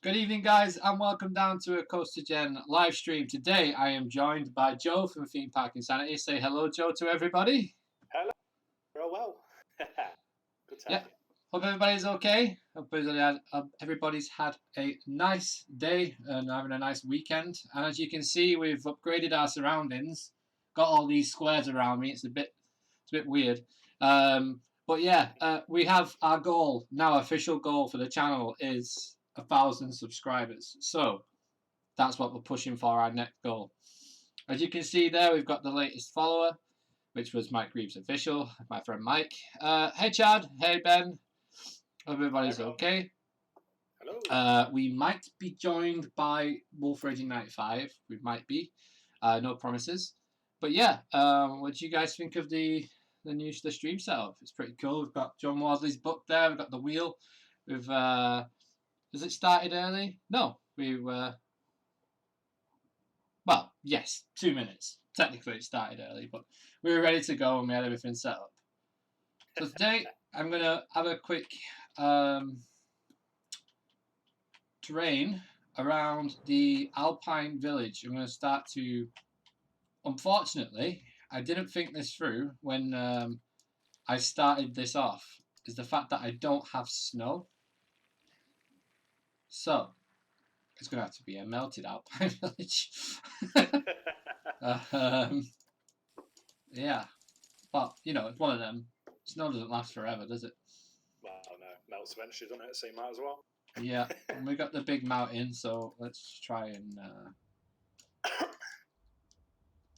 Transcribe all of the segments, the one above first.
Good evening, guys, and welcome down to a CoasterGen live stream. Today, I am joined by Joe from Theme Park Insanity. Say hello, Joe, to everybody. Hello. Real well. Good to have you. Hope everybody's okay. Hope everybody's had a nice day and having a nice weekend. And as you can see, we've upgraded our surroundings. Got all these squares around me. It's a bit weird. But yeah, we have our goal now. Official goal for the channel is 1,000 subscribers. So that's what we're pushing for, our next goal. As you can see there, we've got the latest follower, which was Mike Reeves Official, my friend Mike. Hey Chad, hey Ben, everybody's okay. Hello. We might be joined by Wolf Raging 95. We might be, no promises. But yeah, what do you guys think of the stream setup? It's pretty cool. We've got John Wadley's book there. We've got the wheel. We've has it started early? No, we were. Well, yes, 2 minutes. Technically, it started early, but we were ready to go and we had everything set up. So today, I'm going to have a quick terrain around the Alpine Village. I'm going to start to... Unfortunately, I didn't think this through when I started this off, is the fact that I don't have snow. So, it's going to have to be a melted Alpine Village. Yeah, but you know, it's one of them. Snow doesn't last forever, does it? Well, no, melts eventually, doesn't it? So you might as well. Yeah, and we got the big mountain, so let's try and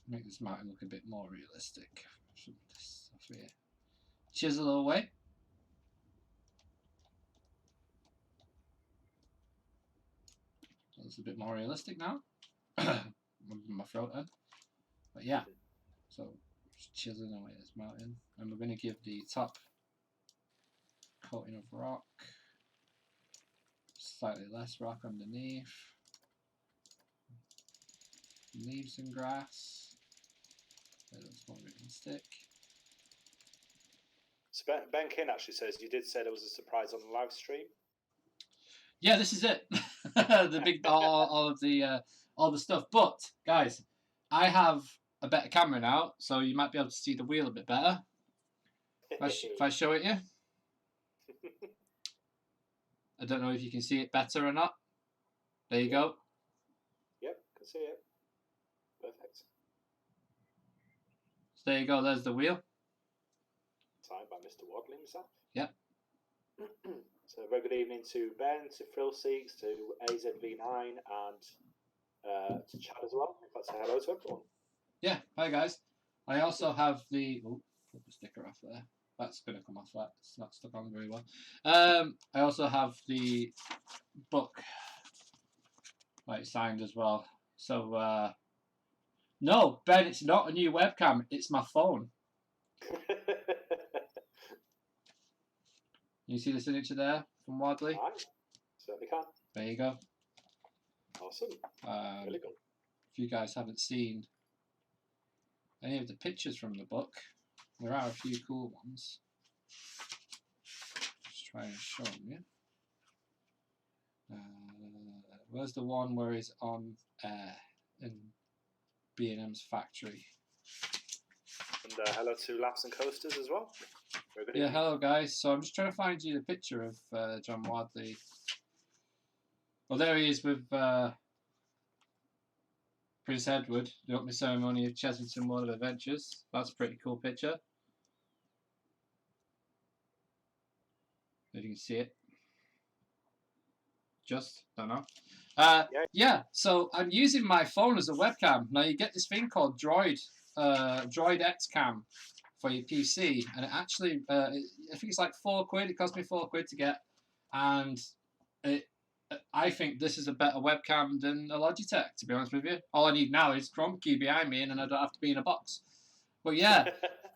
make this mountain look a bit more realistic. Some of this stuff here. Chisel away. So it's a bit more realistic now. My throat then. But yeah, so just chiseling away this mountain, and we're going to give the top coating of rock, slightly less rock underneath, leave some grass. That's more realistic. So Ben King actually says you did say there was a surprise on the live stream. Yeah, this is it. The big all of the all the stuff. But guys, I have a better camera now, so you might be able to see the wheel a bit better. If I show it you. I don't know if you can see it better or not. There you go. Yep, can see it. Perfect. So there you go. There's the wheel. Signed by Mr. Wadley himself. Yep. So very good evening to Ben, to Phil Seeks, to AZV9, and to Chad as well. Let's say hello to everyone. Yeah. Hi guys. I also have the. Oh, put the sticker off there. That's going to come off that. It's not stuck on very well. I also have the book like signed as well. So no, Ben, it's not a new webcam. It's my phone. You see the signature there from Wadley? Right. Certainly can. There you go. Awesome. Really good. If you guys haven't seen any of the pictures from the book, there are a few cool ones. Just try and show them you. Where's the one where he's on in B&M's factory? And hello to Laughs and Coasters as well. Yeah, hello guys. So I'm just trying to find you the picture of John Wadley. Well, there he is with Prince Edward, the opening ceremony of Chessington World of Adventures. That's a pretty cool picture. If you can see it. Just, don't know. Yeah, so I'm using my phone as a webcam. Now you get this thing called Droid X Cam for your PC, and it actually, I think it's like £4. It cost me £4 to get, and I think this is a better webcam than a Logitech, to be honest with you. All I need now is Chrome key behind me, and then I don't have to be in a box. But yeah,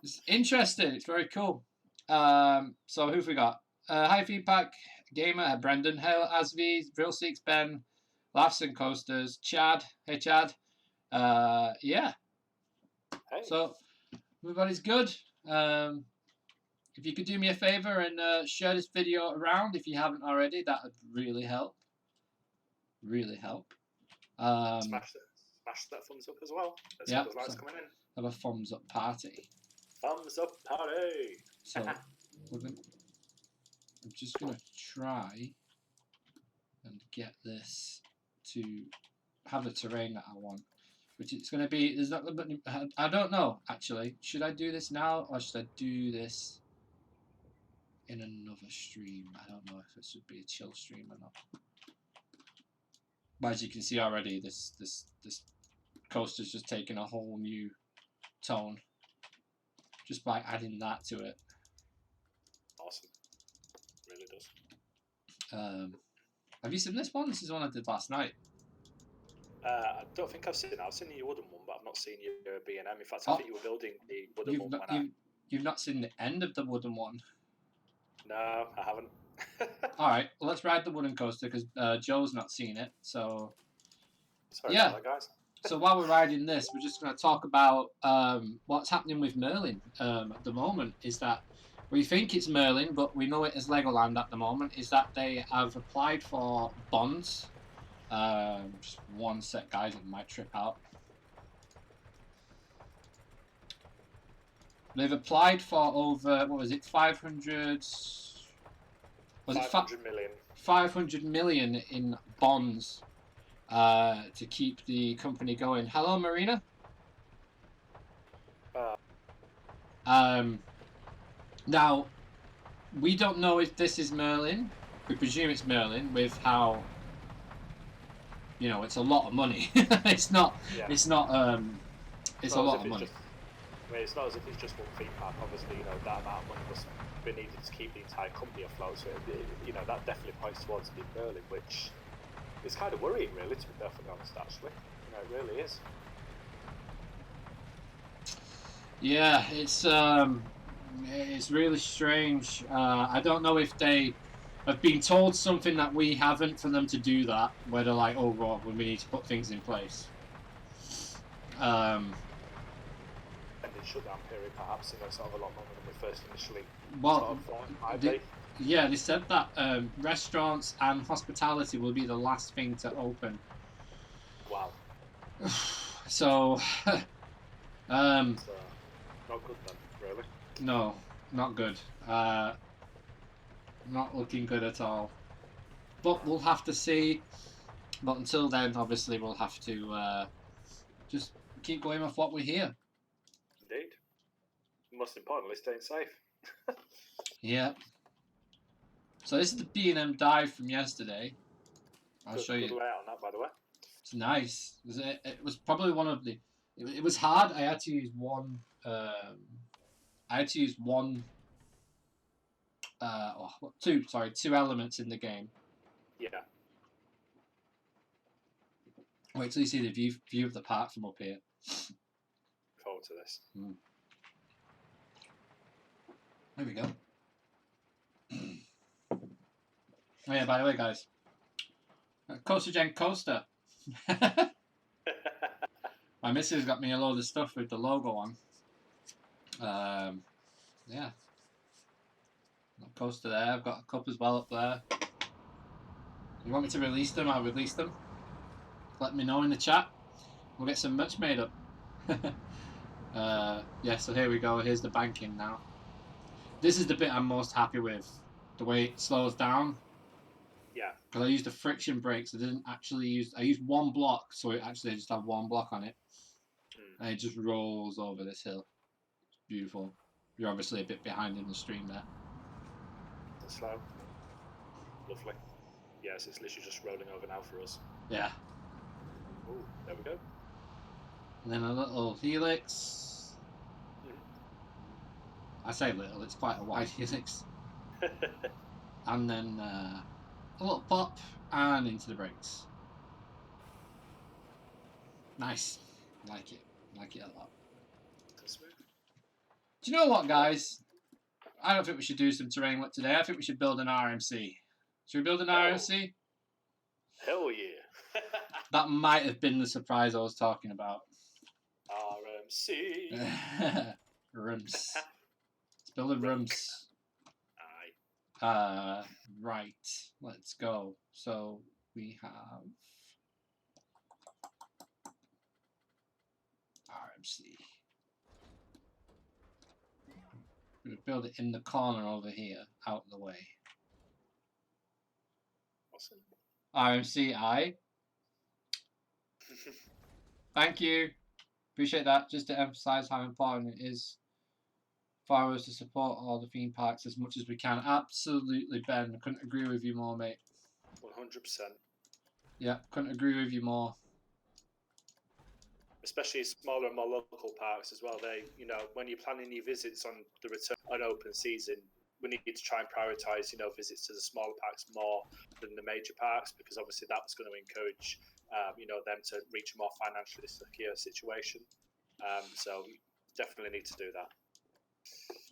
it's interesting. It's very cool. So who've we got? Hi Feedback Gamer, Brendan, Hail Asvi, Real Seeks, Ben, Laughs and Coasters, Chad. Hey Chad. Yeah. Hey. So everybody's good. If you could do me a favor and share this video around if you haven't already, that would really help. really help. Smash that thumbs up as well. Let's Yeah, get those likes coming in. have a thumbs up party. Thumbs up party. So I'm just gonna try and get this to have the terrain that I want, which it's gonna be. There's not. I don't know actually. Should I do this now or should I do this in another stream? I don't know if it should be a chill stream or not. But as you can see already, this coaster's just taken a whole new tone just by adding that to it. Awesome. Really does. Have you seen this one? This is one I did last night. I don't think I've seen it. I've seen your wooden one, but I've not seen your B&M. In fact, I think you were building the wooden one. You've not seen the end of the wooden one? No, I haven't. Alright, well, let's ride the wooden coaster because Joe's not seen it. So, sorry about that, guys. So while we're riding this, we're just going to talk about what's happening with Merlin at the moment. Is that we think it's Merlin, but we know it as Legoland at the moment. Is that they have applied for bonds. Just one sec, guys, it might trip out. They've applied for over, what was it, 500... Was 500 million. 500 million in bonds to keep the company going. Hello, Marina. Now, we don't know if this is Merlin. We presume it's Merlin with how, you know, it's a lot of money. It's not. Yeah. It's not. It's a lot of money. I mean, it's not as if it's just one theme park. Obviously, you know, that amount of money must be needed to keep the entire company afloat. So, you know, that definitely points towards the Merlin, which is kind of worrying, really, to be perfectly honest. Actually, you know, it really is. Yeah, it's really strange. I don't know if they have been told something that we haven't for them to do that. Where they're like, oh, well, we need to put things in place. Shutdown period, perhaps, you know, sort of a lot longer than we first initially thought. Yeah, they said that restaurants and hospitality will be the last thing to open. Wow. So, not good then, really. No, not good. Not looking good at all. But we'll have to see. But until then, obviously, we'll have to just keep going with what we hear. Indeed. Most importantly, staying safe. Yeah. So this is the B&M dive from yesterday. I'll show you. Good layout on that, by the way. It's nice. It was probably one of the. It was hard. I had to use one. Two elements in the game. Yeah. Wait till you see the view of the park from up here. Forward to this. There we go. Oh yeah, by the way, guys, CoasterGen Coaster. My missus got me a load of stuff with the logo on. Yeah. Coaster there. I've got a cup as well up there. If you want me to release them, I'll release them. Let me know in the chat. We'll get some merch made up. Yeah, so here we go. Here's the banking now. This is the bit I'm most happy with. The way it slows down. Yeah. Because I used the friction brakes. I didn't actually use... I used one block, so it actually just had one block on it. And it just rolls over this hill. It's beautiful. You're obviously a bit behind in the stream there. It's slow. Lovely. Yes, it's literally just rolling over now for us. Yeah. Oh, there we go. And then a little helix. I say little, it's quite a wide helix. And then a little pop and into the brakes. Nice. Like it. Like it a lot. Do you know what, guys? I don't think we should do some terrain work today. I think we should build an RMC. Should we build an RMC? Hell yeah. That might have been the surprise I was talking about. RMC. Rooms. Let's build a rooms. Aye. Right. Let's go. So we have RMC. I'm going to build it in the corner over here, out of the way. Awesome. RMCI. Thank you. Appreciate that. Just to emphasize how important it is for us to support all the theme parks as much as we can. Absolutely, Ben. I couldn't agree with you more, mate. 100%. Yeah, couldn't agree with you more. Especially smaller and more local parks as well. They, you know, when you're planning your visits on the return on open season, we need to try and prioritise, you know, visits to the smaller parks more than the major parks, because obviously that's going to encourage, you know, them to reach a more financially secure situation. So you definitely need to do that.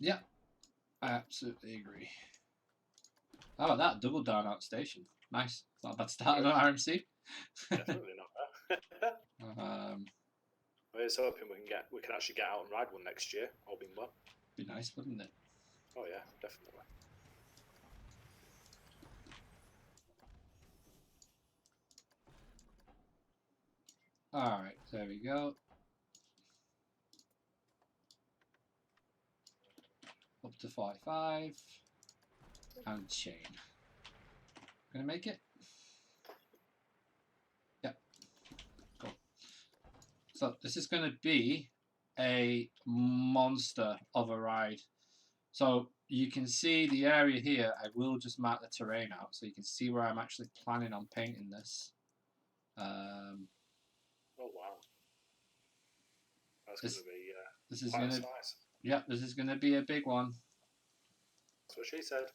Yeah, I absolutely agree. How about that? Double down out station. Nice. It's not a bad start on RMC. Definitely not bad. We're just hoping we can actually get out and ride one next year, all being well. Be nice, wouldn't it? Oh yeah, definitely. Alright, there we go. Up to 45. And chain. Gonna make it? Yep. Cool. So this is gonna be a monster of a ride. So you can see the area here. I will just mark the terrain out so you can see where I'm actually planning on painting this. Oh wow, that's going to be this is quite gonna, nice. Yeah, this is gonna be a big one. That's what she said.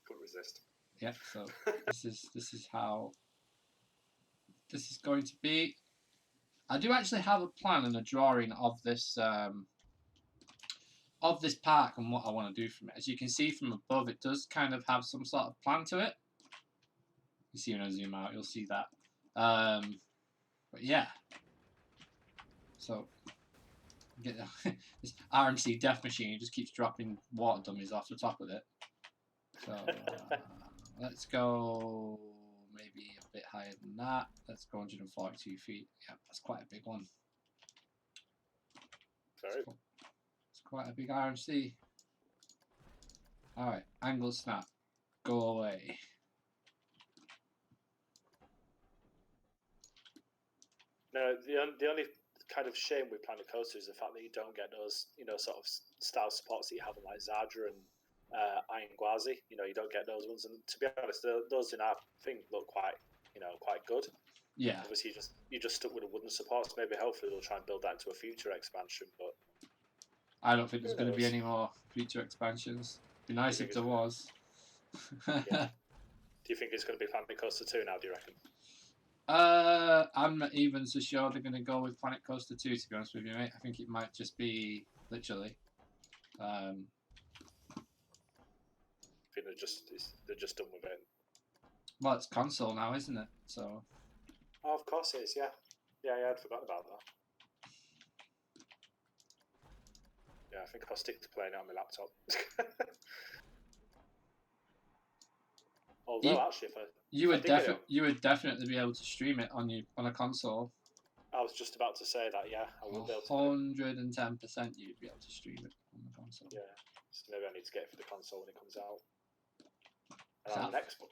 Couldn't resist. Yeah, so this is how this is going to be. I do actually have a plan and a drawing of this park and what I want to do from it. As you can see from above, it does kind of have some sort of plan to it. You see when I zoom out, you'll see that. But yeah, so get this RMC death machine just keeps dropping water dummies off the top of it. So let's go maybe a bit higher than that. Let's go 142 feet. Yeah, that's quite a big one. Sorry. It's quite a big RMC. Alright, angle snap. Go away. No, the only kind of shame with Planet Coaster is the fact that you don't get those, you know, sort of style supports that you have on like Zadra and Iron Gwazi. You know, you don't get those ones. And to be honest, those in our thing look quite, you know, quite good. Yeah. Obviously, you just stuck with the wooden supports. Maybe hopefully they'll try and build that into a future expansion. But I don't think there's going to be any more future expansions. It'd be nice if there was. Yeah. Do you think it's going to be Planet Coaster 2 now? Do you reckon? I'm not even so sure they're going to go with Planet Coaster 2, to be honest with you, mate. I think it might just be literally. I think they're just done with it. Well, it's console now, isn't it? So. Oh, of course it is. Yeah, I'd forgotten about that. Yeah, I think I'll stick to playing it on my laptop. Although, actually, you would definitely be able to stream it on a console. I was just about to say that. Yeah, I would be able to. 110% you'd be able to stream it on the console. Yeah, so maybe I need to get it for the console when it comes out. And on the Xbox.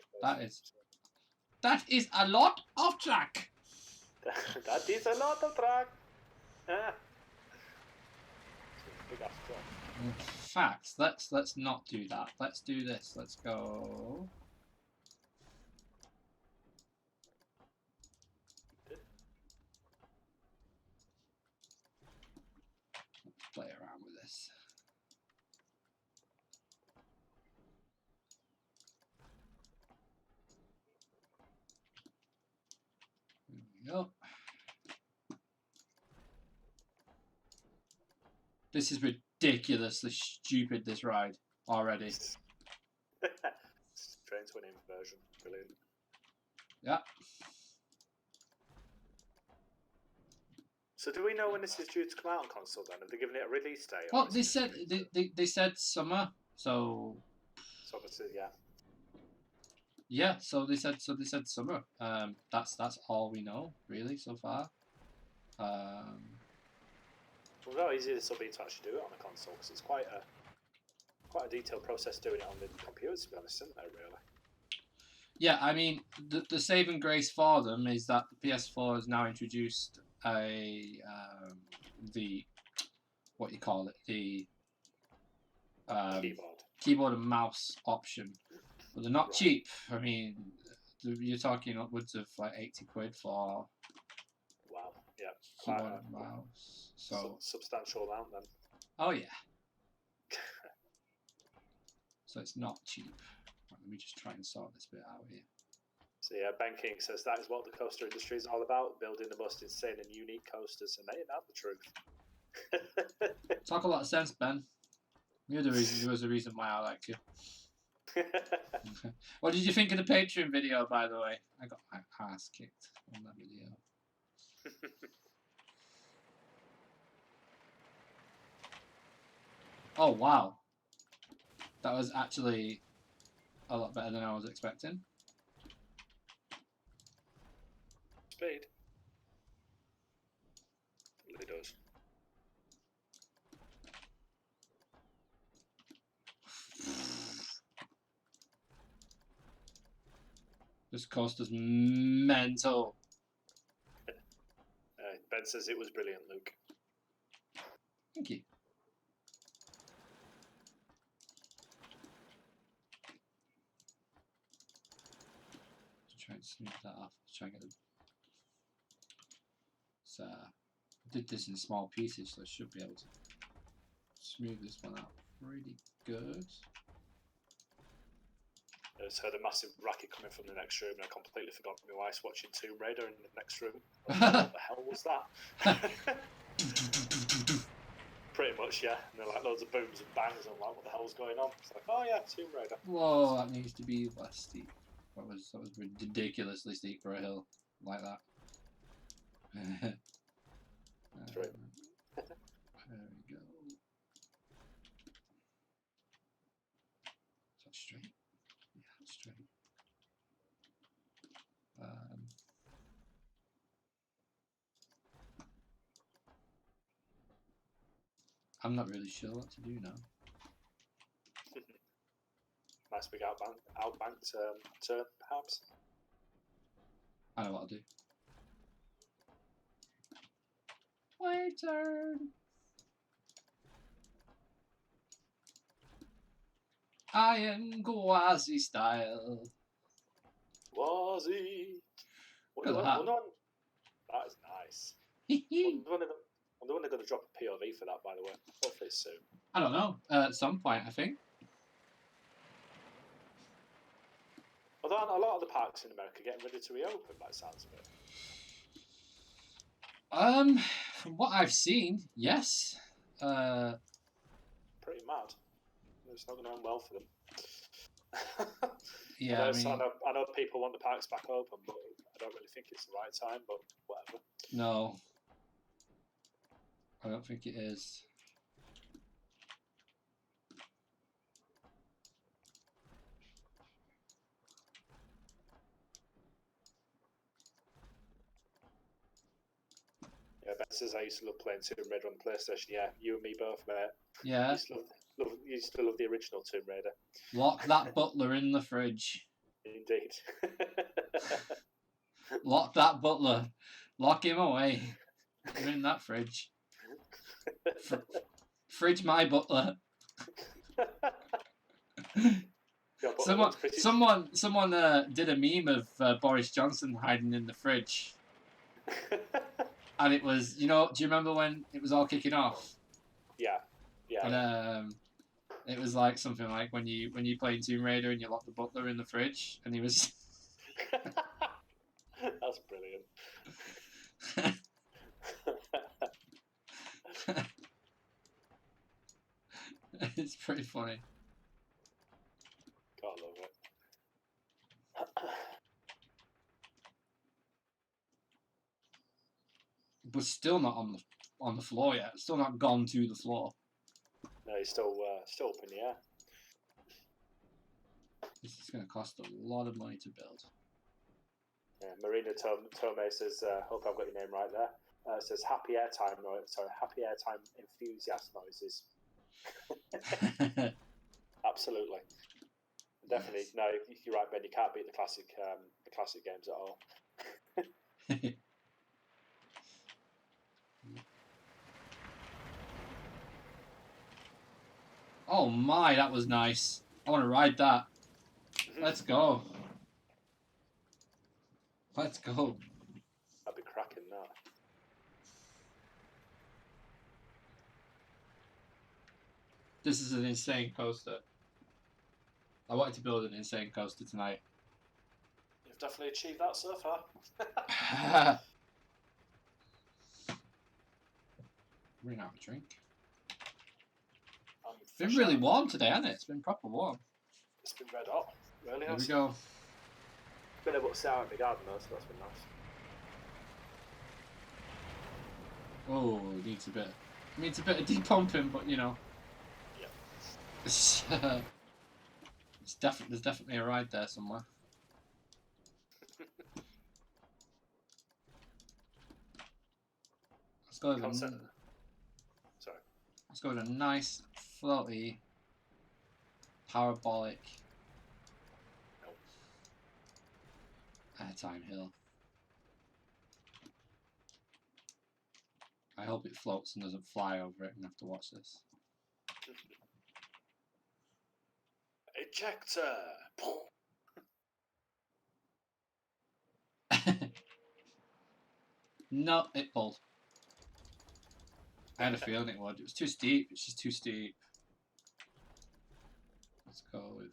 That is a lot of track. That is a lot of track. Big ass track. In fact, let's not do that. Let's do this. Let's go. Let's play around with this. There we go. This is ridiculously stupid, this ride, already. Train to an inversion. Brilliant. Yeah. So do we know when this is due to come out on console then? Have they given it a release date? Well, they said summer, so... So obviously, yeah. Yeah, so they said summer. That's all we know really so far. Well, how easy this will be to actually do it on a console, because it's quite a detailed process doing it on the computer, to be honest, isn't there, really? Yeah, I mean, the saving grace for them is that the PS4 has now introduced the what you call it, the keyboard and mouse option, but they're not cheap. I mean, you're talking upwards of like 80 quid for yeah, keyboard and mouse. So substantial amount then. Oh yeah. So it's not cheap. Right, let me just try and sort this bit out here. So yeah, Ben King says that is what the coaster industry is all about, building the most insane and unique coasters, and ain't that the truth? Talk a lot of sense, Ben. You're the reason. There was a reason why I like you. What did you think of the Patreon video, by the way? I got my ass kicked on that video. Oh wow, that was actually a lot better than I was expecting. Speed. It really does. This coaster's mental. Ben says it was brilliant, Luke. Thank you. Try and smooth that off. Try and get the. So, I did this in small pieces, so I should be able to smooth this one out pretty good. I just heard a massive racket coming from the next room, and I completely forgot my wife's watching Tomb Raider in the next room. What the hell was that? Pretty much, yeah. And they're like loads of booms and bangs, and I'm like, what the hell's going on? It's like, oh yeah, Tomb Raider. Whoa, that needs to be less steep. That was ridiculously steep for a hill like that. That's right. There we go. Is that straight? Yeah, that's straight. I'm not really sure what to do now. Nice big outbanked turn, perhaps. I know what I'll do. Wave turn. Iron Gwazi style. Gwazi. That is nice. Wonder when they're going to drop a POV for that, by the way. Hopefully soon. I don't know. At some point, I think. Although a lot of the parks in America are getting ready to reopen, by the sounds of it. From what I've seen, yes. Pretty mad. It's not going to end well for them. Yeah, I know people want the parks back open, but I don't really think it's the right time, but whatever. No. I don't think it is. Yeah, Ben says I used to love playing Tomb Raider on the PlayStation. Yeah, you and me both, mate. Yeah. You used to love the original Tomb Raider. Lock that butler in the fridge. Indeed. Lock that butler. Lock him away. You're in that fridge. Fridge my butler. Someone did a meme of Boris Johnson hiding in the fridge. And it was, do you remember when it was all kicking off? Yeah. And it was like something like when you play Tomb Raider and you lock the butler in the fridge, and he was. That's brilliant. It's pretty funny. God, I love it. But still not on the floor yet. Still not gone to the floor. No, he's still up in the air. This is going to cost a lot of money to build. Yeah, Marina Tomei says, hope I've got your name right there. Says happy airtime enthusiast noises. Absolutely, definitely. Yes. No, you're right, Ben. You can't beat the classic games at all. Oh my, that was nice. I want to ride that. Let's go. Let's go. I'd be cracking that. This is an insane coaster. I wanted to build an insane coaster tonight. You've definitely achieved that so far. Bring out a drink. It's been really warm today, hasn't it? It's been proper warm. It's been red hot. Really Here we go. Been able to sit out in the garden though, so that's been nice. Oh, needs a bit of depumping, but you know. Yeah. There's definitely a ride there somewhere. Let's go with Let's go with a nice, floaty, parabolic airtime hill. I hope it floats and doesn't fly over it and have to watch this. Ejector! No, it pulled. I had a feeling it would. It was too steep. It's just too steep. Let's go with...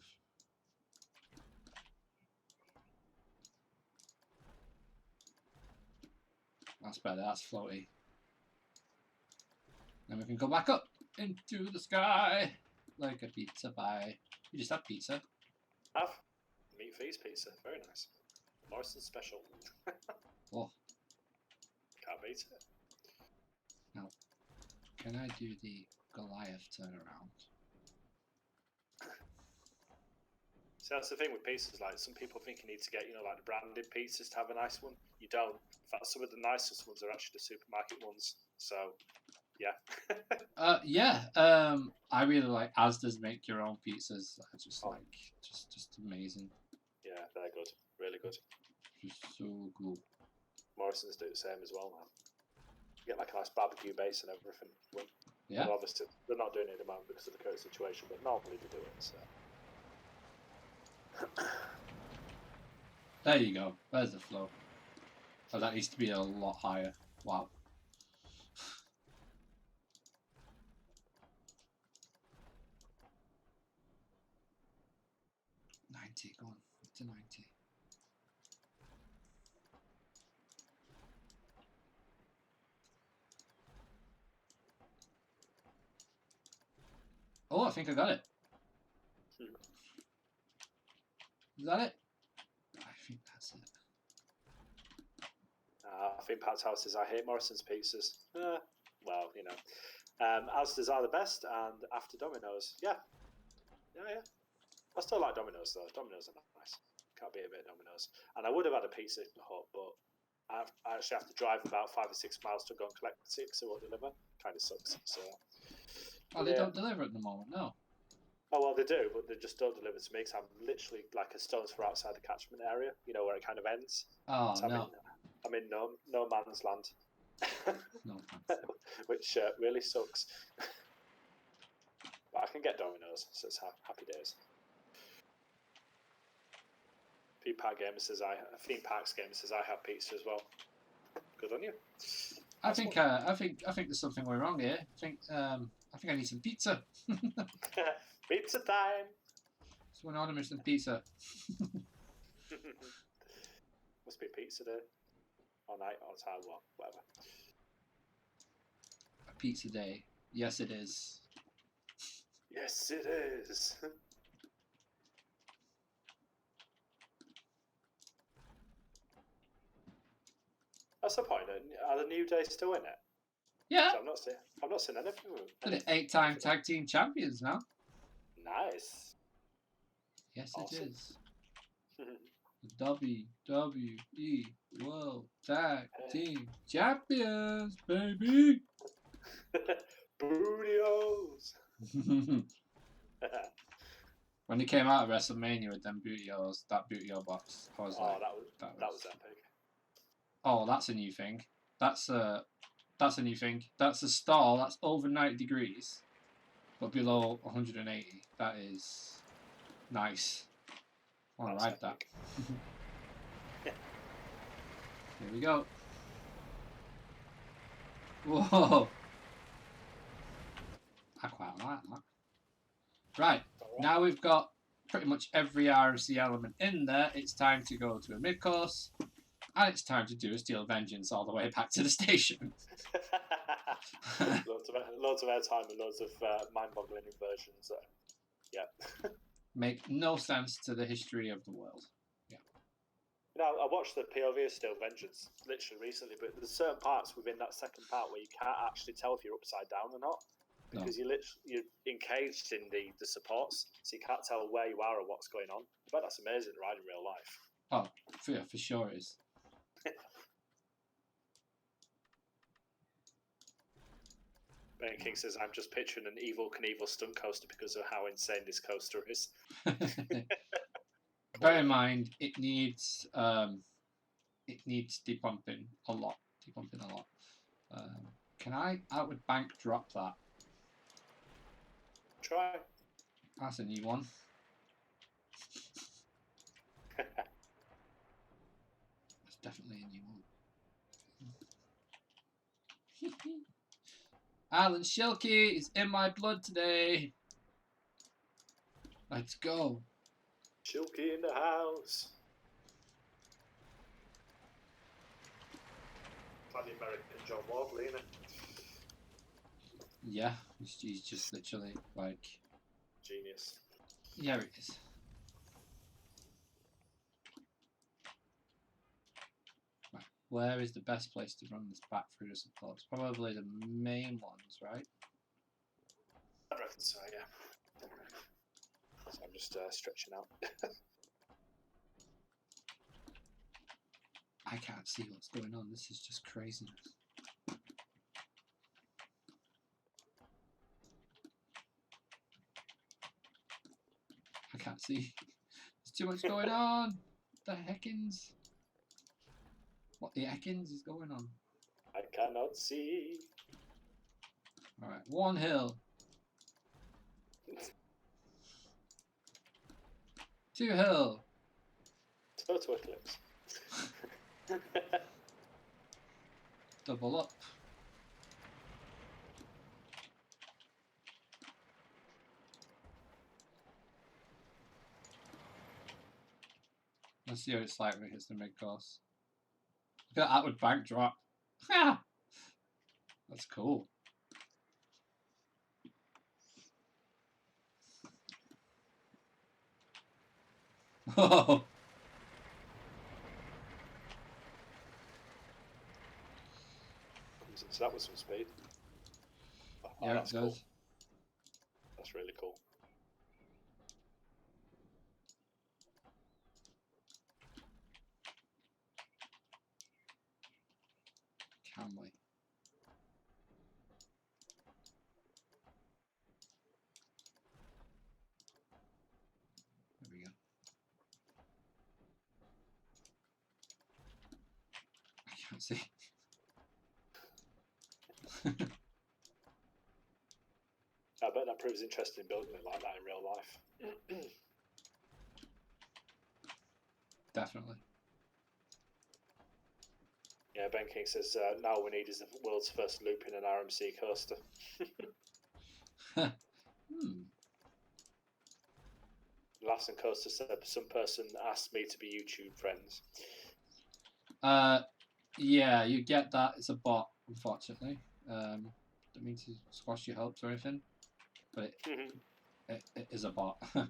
That's better. That's floaty. Then we can go back up into the sky like a pizza pie. You just had pizza. Have meat feast pizza. Very nice. Morrison's special. Oh. Can't beat it. Now, can I do the Goliath turnaround? So that's the thing with pizzas. Like some people think you need to get, like the branded pizzas to have a nice one. You don't. In fact, some of the nicest ones are actually the supermarket ones. So, yeah. I really like Asda's make your own pizzas. I just just amazing. Yeah, they're good. Really good. Just so cool. Morrison's do the same as well now. You get like a nice barbecue base and everything. Yeah. But obviously, they're not doing it at the moment because of the current situation, but normally they do it. So. There you go. There's the flow. Oh, that needs to be a lot higher. Wow. Go on to 90. Oh, I think I got it. Is that it? I think that's it. I think Pat's house says, I hate Morrison's pizzas. Well, Asda's are the best, and after Domino's. Yeah. I still like Domino's, though. Domino's are nice. Can't beat a bit of Domino's. And I would have had a Pizza Hut, but I actually have to drive about 5 or 6 miles to go and collect it because it won't deliver. Kind of sucks. So. Oh, they don't deliver at the moment, no. Oh, well, they do, but they just don't deliver to me because I'm literally like a stone's throw outside the catchment area, where it kind of ends. Oh, so no. I'm in no man's land. No. Which really sucks. But I can get Domino's, so it's happy days. Theme Park Gamer says Theme Parks Gamer says I have pizza as well. Good on you. I think there's something going wrong here. I think I need some pizza. Pizza time. Someone order me some pizza. Must be pizza day. Or night, or time, whatever. A pizza day. Yes, it is. Yes, it is. That's the point. Are the New Day still in it? Yeah. So I'm not seeing anything. They're 8-time tag team champions now. Nice. Yes, Awesome. it is. WWE World Tag Team Champions, baby. Bootios. When he came out of WrestleMania with them Bootios, that Bootio box, I was like, that was epic. Oh, that's a new thing. That's a new thing. That's a stall. That's over 90 degrees, but below 180. That is nice. I want to ride that. Here we go. Whoa. I quite like that. Right. Now we've got pretty much every RMC element in there. It's time to go to a mid-course. And it's time to do a Steel Vengeance all the way back to the station. loads of airtime and loads of mind-boggling inversions. Yeah. Make no sense to the history of the world. Yeah. You know, I watched the POV of Steel Vengeance literally recently, but there's certain parts within that second part where you can't actually tell if you're upside down or not. Because you're encaged in the supports, so you can't tell where you are or what's going on. I bet that's amazing to ride in real life. Oh, for sure it is. Ben King says, I'm just picturing an Evil Knievel stunt coaster because of how insane this coaster is. Bear in mind, it needs depumping a lot. Can I outward bank drop that? Try. That's a new one. That's definitely a new one. Alan Shilkey is in my blood today. Let's go. Shilkey in the house. Like the American John Wardley, innit? Yeah, he's just literally like... Genius. Yeah, it is. Right. Where is the best place to run this back through the supports? Probably the main ones, right? I reckon so, yeah. So I'm just stretching out. I can't see what's going on. This is just craziness. I can't see. There's too much going on. The heckins. What the heckins is going on? I cannot see. Alright, one hill. 2 hill. Total eclipse. Double up. Let's see what it's like when it hits the mid-course. Look at that outward bank drop. That's cool. Whoa. So that was some speed. Oh, Yeah, that's it does. cool. That's really cool. Can we? There we go. I can't see. I bet that proves interesting building it like that in real life. Definitely. Yeah, Ben King says, now we need is the world's first loop in an RMC coaster. Lassen Coaster said, some person asked me to be YouTube friends. Yeah, you get that. It's a bot, unfortunately. Don't mean to squash your hopes or anything, but it is a bot. Yeah.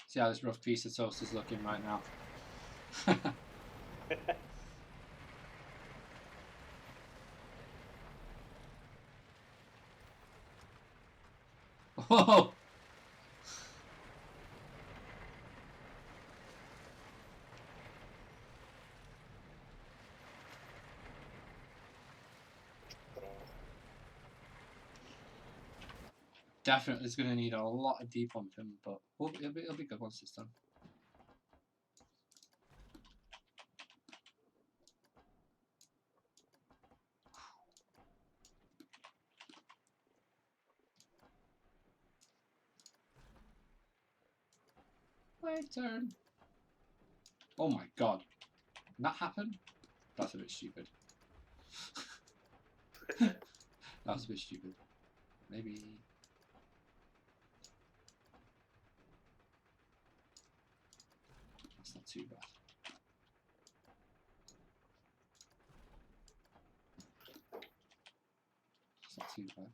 See how this rough piece of toast is looking right now. Whoa! Definitely is going to need a lot of depumping, but it'll be good once it's done. Wait, turn. Oh my god. Did that happen? That's a bit stupid. That was a bit stupid. Maybe. That's not too bad. It's not too bad.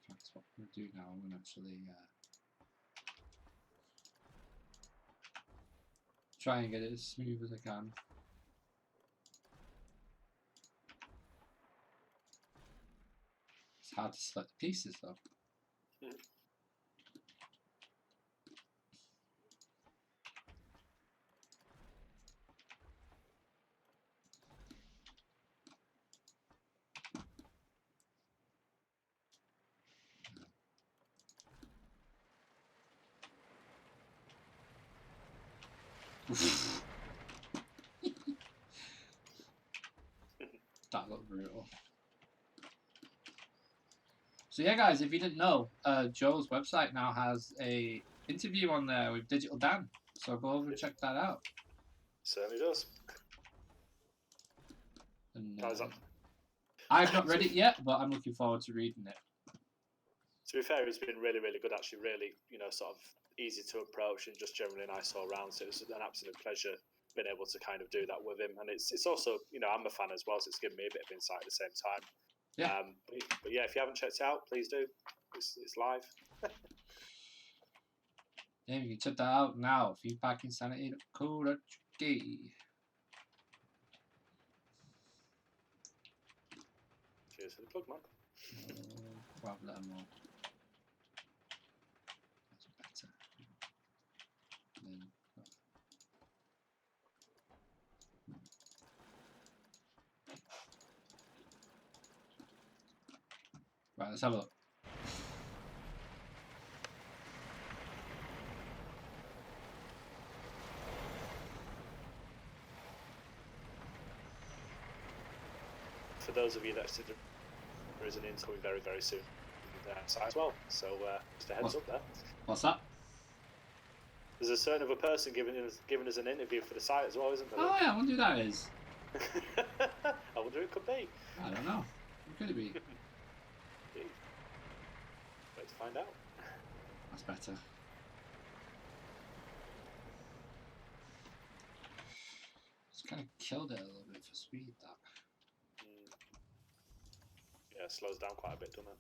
That's what I'm going to do now. I'm going to actually try and get it as smooth as I can. It's hard to select the pieces though. That looked brutal. So yeah, guys, if you didn't know, Joe's website now has a interview on there with Digital Dan. So go over and check that out. Certainly does. And, How's that? I've not read it yet, but I'm looking forward to reading it. To be fair, it's been really, really good. Actually, really, sort of easy to approach and just generally nice all round. So it's an absolute pleasure being able to kind of do that with him. And it's also, I'm a fan as well, so it's given me a bit of insight at the same time. Yeah. But yeah, if you haven't checked it out, please do. It's live. Yeah, you can check that out now. Feedbackinsanity.co.uk. Cheers for the plug, man. Well, let them know. That's better. Then, right, let's have a look. For those of you that said there is an incoming very, very soon site as well. So just a heads up there. What's that? There's a certain of a person giving us an interview for the site as well, isn't there? Oh yeah, I wonder who that is. I wonder who it could be. I don't know. Who could it be? Let's find out. That's better. It's kind of killed it a little bit for speed, that. Yeah, it slows down quite a bit, doesn't it?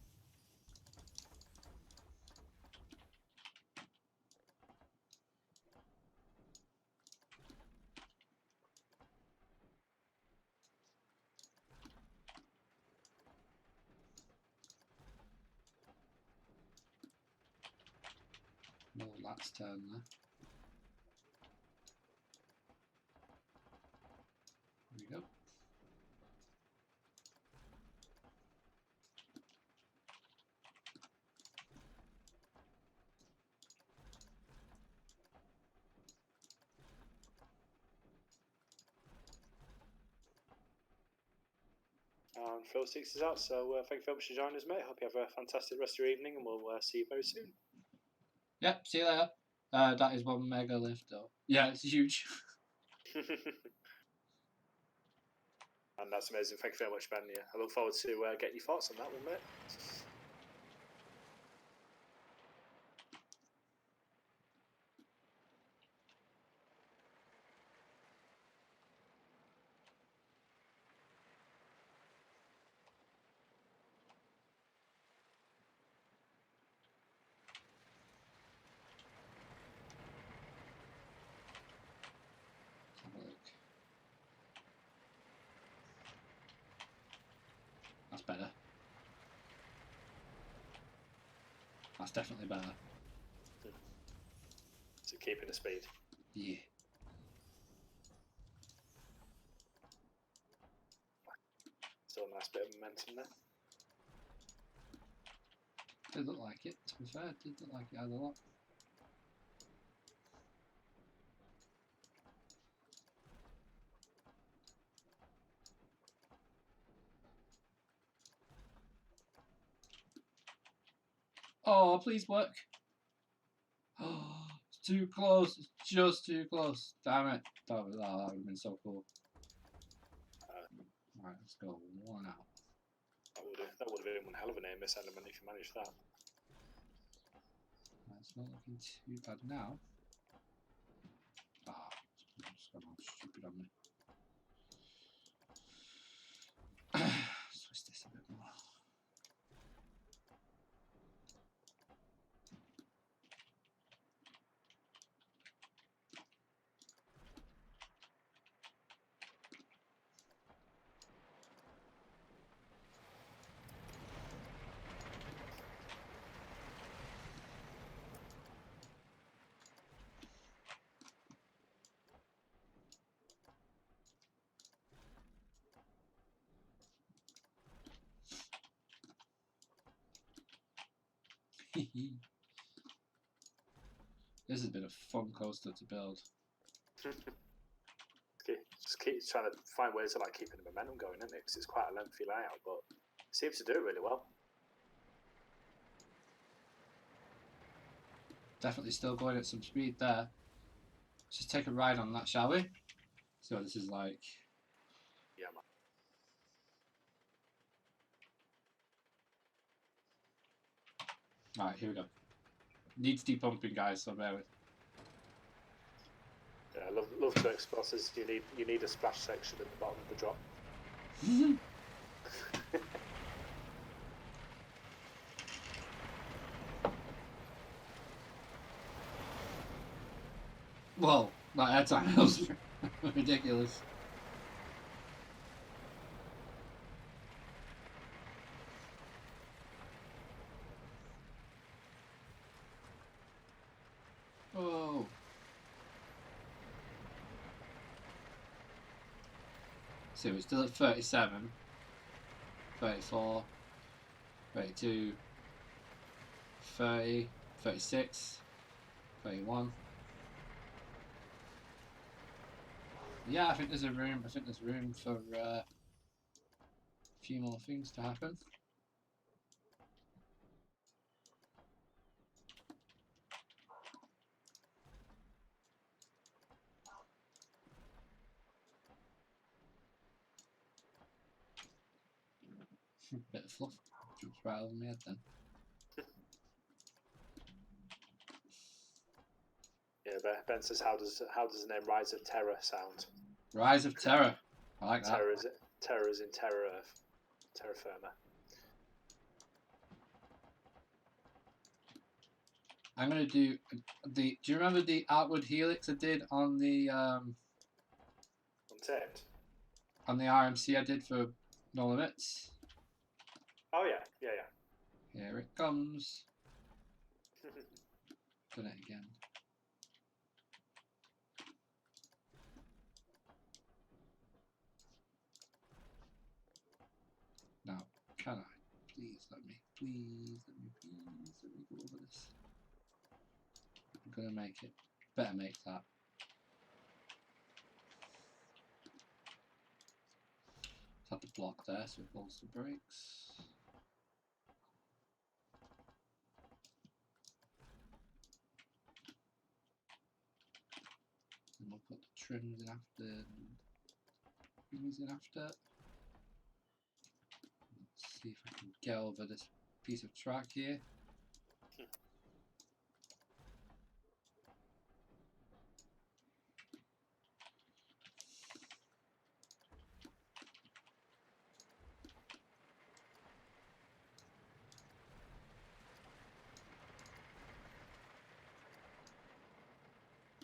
No, that's turn there. There we go. And Phil Six is out, so thank you very much for joining us, mate. Hope you have a fantastic rest of your evening, and we'll see you very soon. Yep, see you later. That is one mega lift, though. Yeah, it's huge. And that's amazing. Thank you very much, Ben. Yeah, I look forward to getting your thoughts on that one, mate. better. That's definitely better. So keeping the speed. Yeah. Still a nice bit of momentum there. Did look like it, to be fair. It did look like it had a lot. Oh, please work. Oh, it's too close. It's just too close. Damn it. That would have been so cool. Right, let's go 1 out. That would have been one hell of a near miss element if you managed that. That's not looking too bad now. Ah, it's just gone all stupid on me. Twist this a bit more. This has been a fun coaster to build. Just keep trying to find ways of like keeping the momentum going, isn't it? Because it's quite a lengthy layout, but it seems to do it really well. Definitely still going at some speed there. Let's just take a ride on that, shall we? See what this is like. Yeah, man. Alright, here we go. Needs depumping, guys, so bear with. Yeah, I love to explosives. You need a splash section at the bottom of the drop. Whoa, that airtime was ridiculous. Oh. So we're still at 37, 34, 32, 30, 36, 31. Yeah, I think there's a room. I think there's room for a few more things to happen. Bit of fluff. Jumps right over my head then. Yeah, Ben says, how does the name Rise of Terror sound? Rise of Terror. I like that. Terror is in terror firma. I'm gonna do the. Do you remember the outward helix I did on the Untamed? on the RMC I did for No Limits? Oh yeah. Here it comes. Done it again. Now, can I? Please let me. Please let me. Please let me go over this. I'm gonna make it. Better make that. Had the block there, so it pulls the brakes. And we'll put the trims in after. Things in after. Let's see if I can get over this piece of track here.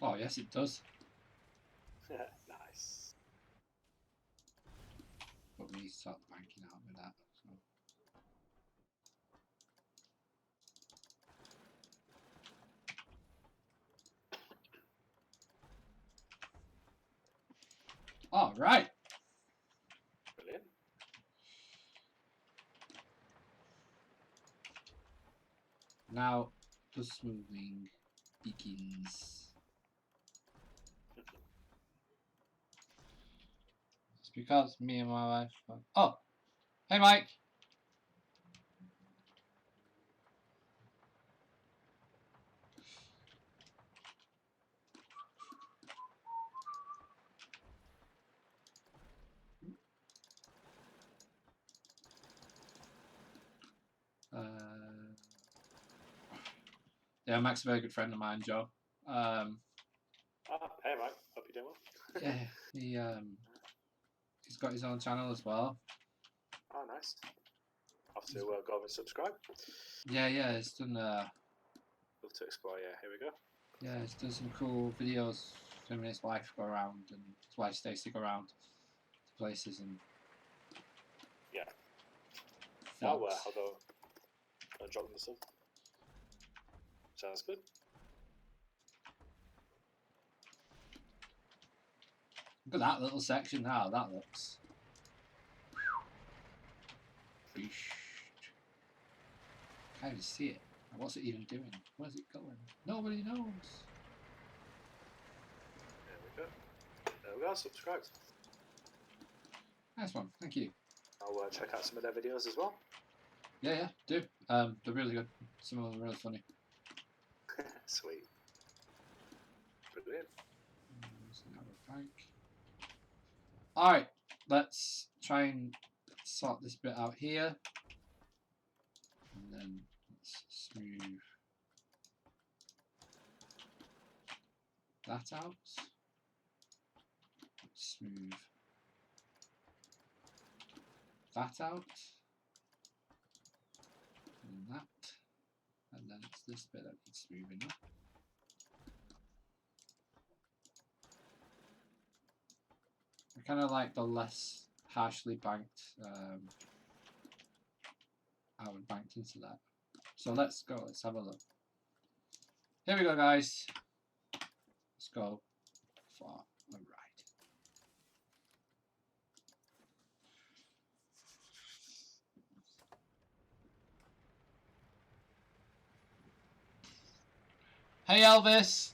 Oh yes, it does. Nice. But we need to start banking out with that. So. All right. Brilliant. Now the smoothing begins. It's because me and my wife. Oh, hey, Mike. Yeah, Mike's a very good friend of mine, Joe. Hey, Mike. Hope you're doing well. Yeah, he's got his own channel as well. Oh, nice. Have to go and subscribe. Yeah, he's done. Love to explore. Yeah, here we go. Yeah, he's done some cool videos. Him and his wife go around, and his wife Stacey go around to places and. Yeah. Vlogs. I'll go and drop them some. Sounds good. Look at that little section now. That looks. Can't even see it. What's it even doing? Where's it going? Nobody knows. There we go. There we go. Subscribe. Nice one. Thank you. I'll check out some of their videos as well. Yeah, do. They're really good. Some of them are really funny. Sweet. Brilliant. Alright, let's try and sort this bit out here. And then let's smooth that out. Smooth that out. And that. And then it's this bit that needs smoothing up. I kind of like the less harshly banked outward banked into that. So let's go, let's have a look. Here we go, guys. Let's go for a ride. Hey, Elvis.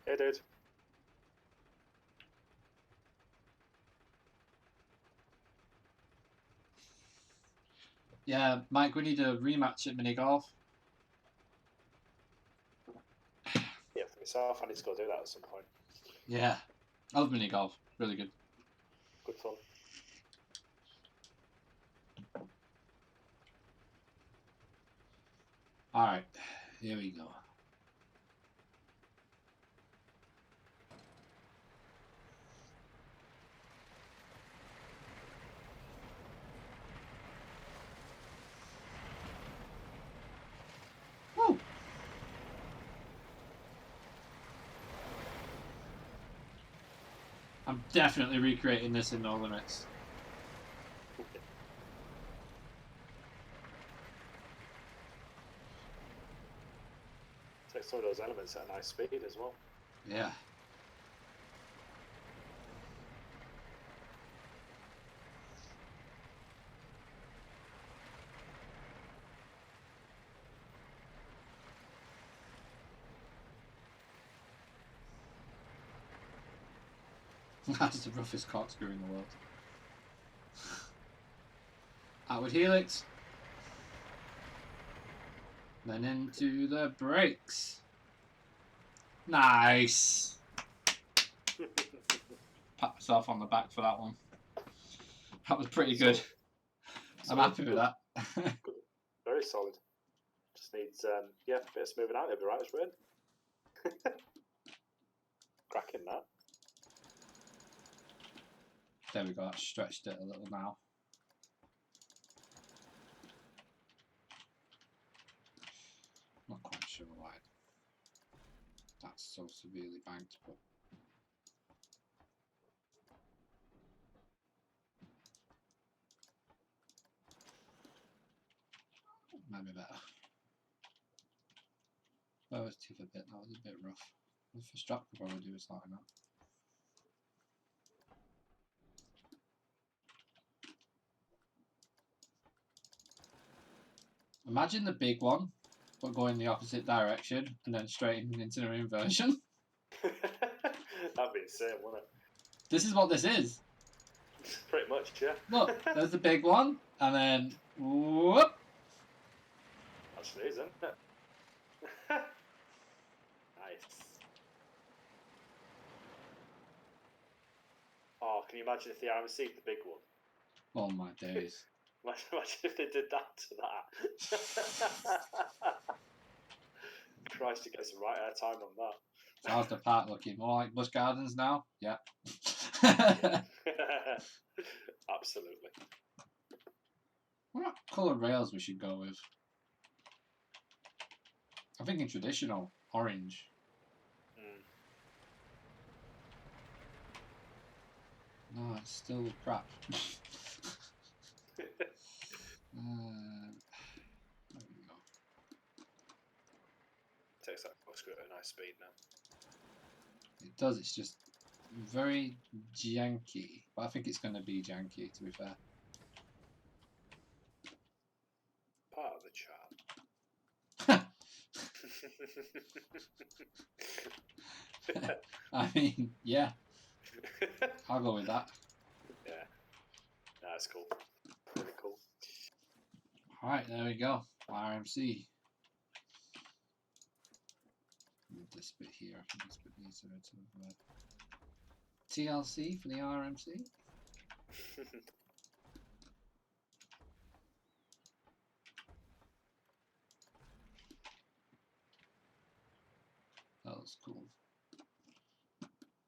Hey, dude. Yeah, Mike, we need a rematch at mini golf. Yeah, for myself, I need to go do that at some point. Yeah, I love mini golf. Really good. Good fun. All right, here we go. Woo! I'm definitely recreating this in No Limits. Take some of those elements at a nice speed as well. Yeah. That's the roughest corkscrew in the world. Outward helix. Then into the brakes. Nice. Pat myself on the back for that one. That was pretty good. I'm happy with that. Good. Very solid. Just needs, a bit of smoothing out. It'll be right as rain. Cracking that. There we go. That stretched it a little now. Not quite sure why that's so severely banked, but might be better. That was too a bit. That was a bit rough. The first drop could probably do is like that. Imagine the big one, but going the opposite direction and then straight into the inversion. That'd be insane, wouldn't it? This is what this is. Pretty much, yeah. Look, there's the big one, and then whoop. Actually, isn't it? Nice. Oh, can you imagine if the RMC the big one? Oh my days. Imagine if they did that to that. Christ, you get some right air time on that. So how's the park looking? More like Busch Gardens now? Yeah. Absolutely. What colour rails we should go with? I'm thinking traditional orange. No, it's still crap. There we go. Takes that screw at a nice speed now. It does, it's just very janky. But I think it's going to be janky, to be fair. Part of the charm. I mean, yeah. I'll go with that. Yeah. That's cool. Really cool. Alright, there we go. RMC. Move this bit here. I think this bit needs a bit of TLC for the RMC. That was cool.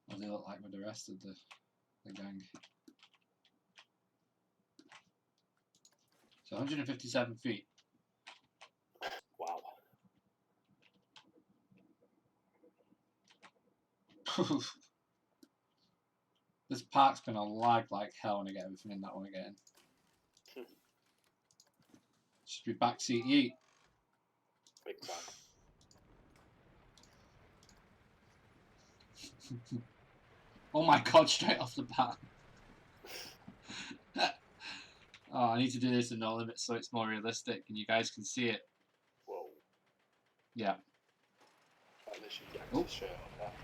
What do they look like with the rest of the gang? So 157 feet. Wow. This park's gonna lag like hell when I get everything in that one again. Should be backseat yeet. Big time. Oh my god, straight off the bat. Oh, I need to do this in no limits so it's more realistic and you guys can see it. Whoa. Yeah. Right, this should get straight on that.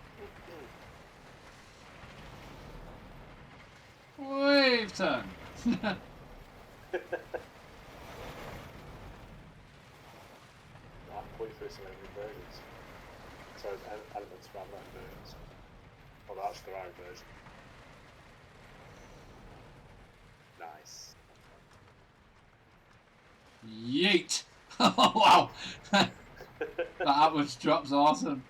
Wave turn. Halfway through some inversions. So elements around that inversions. Well, that's the right version. Nice. Yeet! Oh wow! That upwards drop's awesome.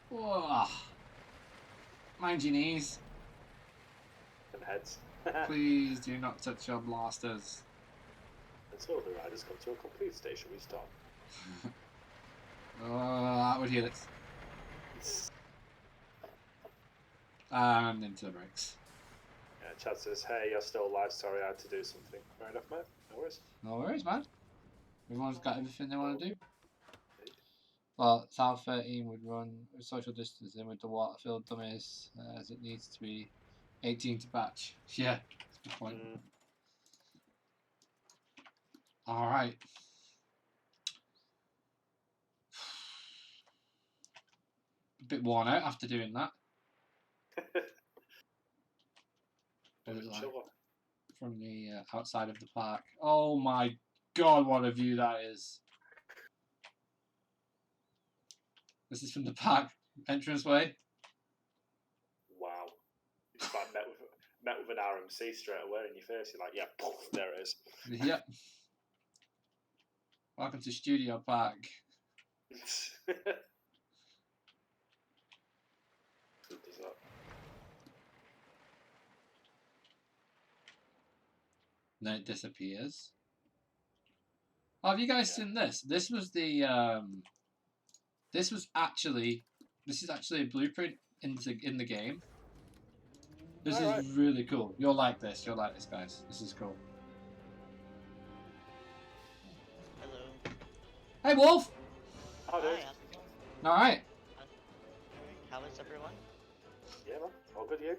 Whoa. Mind your knees. And heads. Please do not touch your blasters. Until the riders come to a complete stationary stop. Outward helix. And into the brakes. Yeah, Chad says, hey, you're still alive, sorry I had to do something. Fair enough, mate. No worries. No worries, man. Everyone's got everything they want to do. Well, South 13 would run social distancing with the water-filled dummies as it needs to be 18 to batch. Yeah, that's a good point. Alright. A bit worn out after doing that. Like from the outside of the park. Oh my god, what a view that is. This is from the park entranceway. Wow. You just like met with an RMC straight away in your face. You're like, yeah, poof, there it is. Yep. Welcome to Studio Park. Good as that. Then it disappears. Oh, have you guys seen this? This was the this is actually a blueprint in the game. This is really cool. You'll like this. You'll like this, guys. This is cool. Hello. Hey, Wolf. Hi, Hi, dude. how's it going? All right. Alright, how is everyone? Yeah, man. All good, you?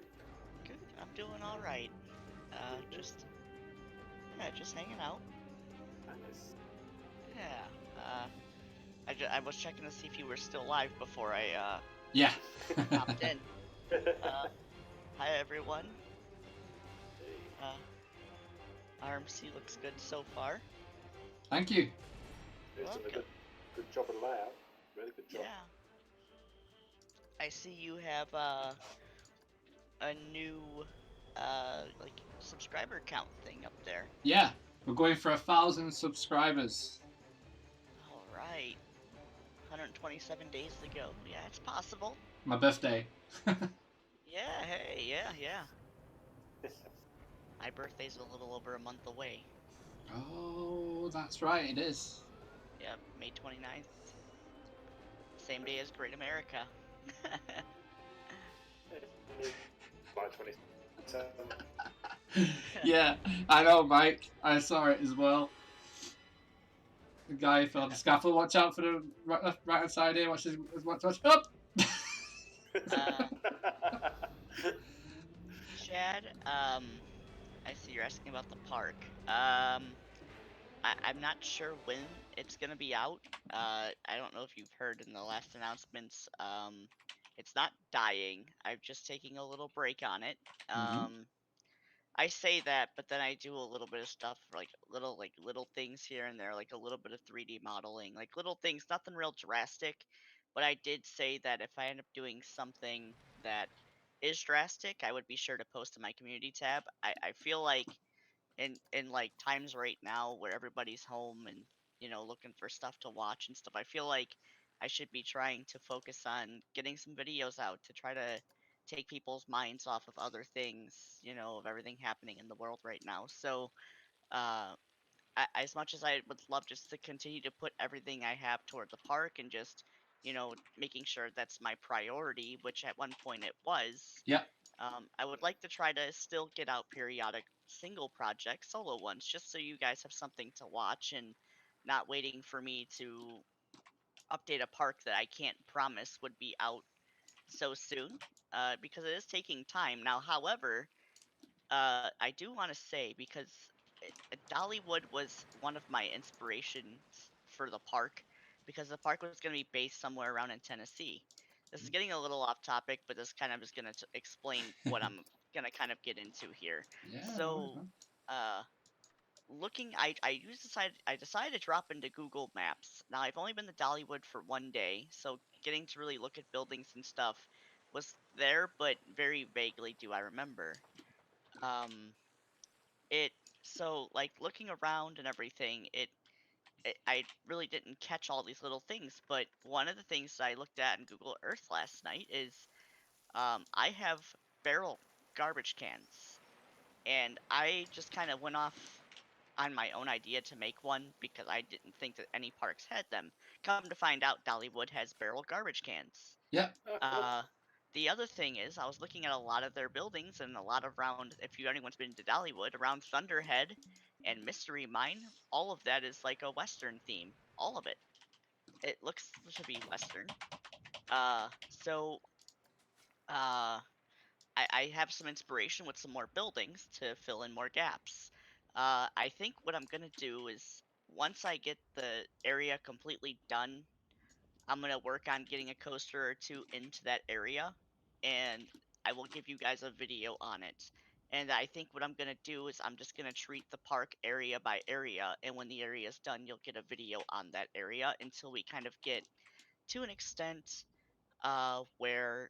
Good, I'm doing alright. Good, good. Just hanging out. Nice. Yeah, I was checking to see if you were still alive before I, Yeah. popped in. Uh, Hi everyone. Uh, RMC looks good so far. Thank you. You're You've done a welcome. good job of layout. Really good job. Yeah. I see you have, a new, like, subscriber count thing up there. Yeah. We're going for 1,000 subscribers. Alright. 127 days to go. Yeah, it's possible. My birthday. Yeah, hey, yeah. My birthday's a little over a month away. Oh, that's right. It is. Yep, May 29th. Same day as Great America. By 27. Yeah, I know, Mike. I saw it as well. The guy fell on the scaffold. Watch out for the right hand side here. Watch watch up. uh, Chad, I see you're asking about the park. I'm not sure when it's gonna be out. I don't know if you've heard in the last announcements. It's not dying. I'm just taking a little break on it. Mm-hmm. I say that, but then I do a little bit of stuff, like little things here and there, like a little bit of 3D modeling, like little things, nothing real drastic. But I did say that if I end up doing something that is drastic, I would be sure to post in my community tab. I feel like in like times right now where everybody's home and looking for stuff to watch and stuff, I feel like I should be trying to focus on getting some videos out to try to take people's minds off of other things, of everything happening in the world right now. So uh as much as I would love just to continue to put everything I have toward the park and just making sure that's my priority, which at one point it was, Yep. I would like to try to still get out periodic single projects, solo ones, just so you guys have something to watch and not waiting for me to update a park that I can't promise would be out so soon, because it is taking time. Now, however, I do want to say, because Dollywood was one of my inspirations for the park, because the park was going to be based somewhere around in Tennessee. This is getting a little off topic, but this kind of is going to explain what I'm going to kind of get into here. Yeah, no worries, So, man. uh, I decided to drop into Google Maps. Now I've only been to Dollywood for one day, so getting to really look at buildings and stuff was there, but very vaguely do I remember. Um, it so like looking around and everything, I really didn't catch all these little things, but one of the things that I looked at in Google Earth last night is I have barrel garbage cans, and I just kind of went off on my own idea to make one because I didn't think that any parks had them. Come to find out, Dollywood has barrel garbage cans. Yep. Oh, cool. Uh, the other thing is, I was looking at a lot of their buildings and a lot around. If anyone's been to Dollywood, around Thunderhead and Mystery Mine, all of that is like a Western theme. All of it. It looks to be Western. So I have some inspiration with some more buildings to fill in more gaps. I think what I'm gonna do is once I get the area completely done, I'm gonna work on getting a coaster or two into that area, and I will give you guys a video on it. And I think what I'm gonna do is I'm just gonna treat the park area by area, and when the area is done, you'll get a video on that area until we kind of get to an extent where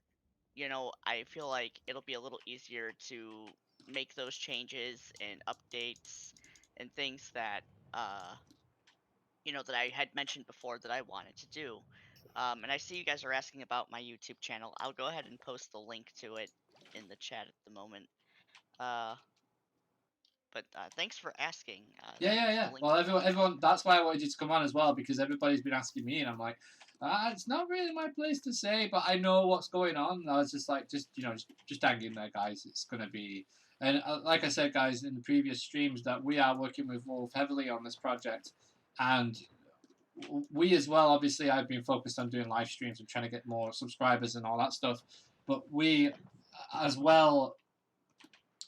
I feel like it'll be a little easier to make those changes and updates and things that uh that I had mentioned before that I wanted to do. And I see you guys are asking about my YouTube channel. I'll go ahead and post the link to it in the chat at the moment. Uh, but thanks for asking. Yeah, yeah, The yeah. link Well, to the everyone. That's why I wanted you to come on as well because everybody's been asking me, and I'm like, it's not really my place to say, but I know what's going on. And I was just like, just hang in there, guys. It's gonna be. And like I said, guys, in the previous streams, that we are working with Wolf heavily on this project, and we as well. Obviously, I've been focused on doing live streams and trying to get more subscribers and all that stuff. But we, as well,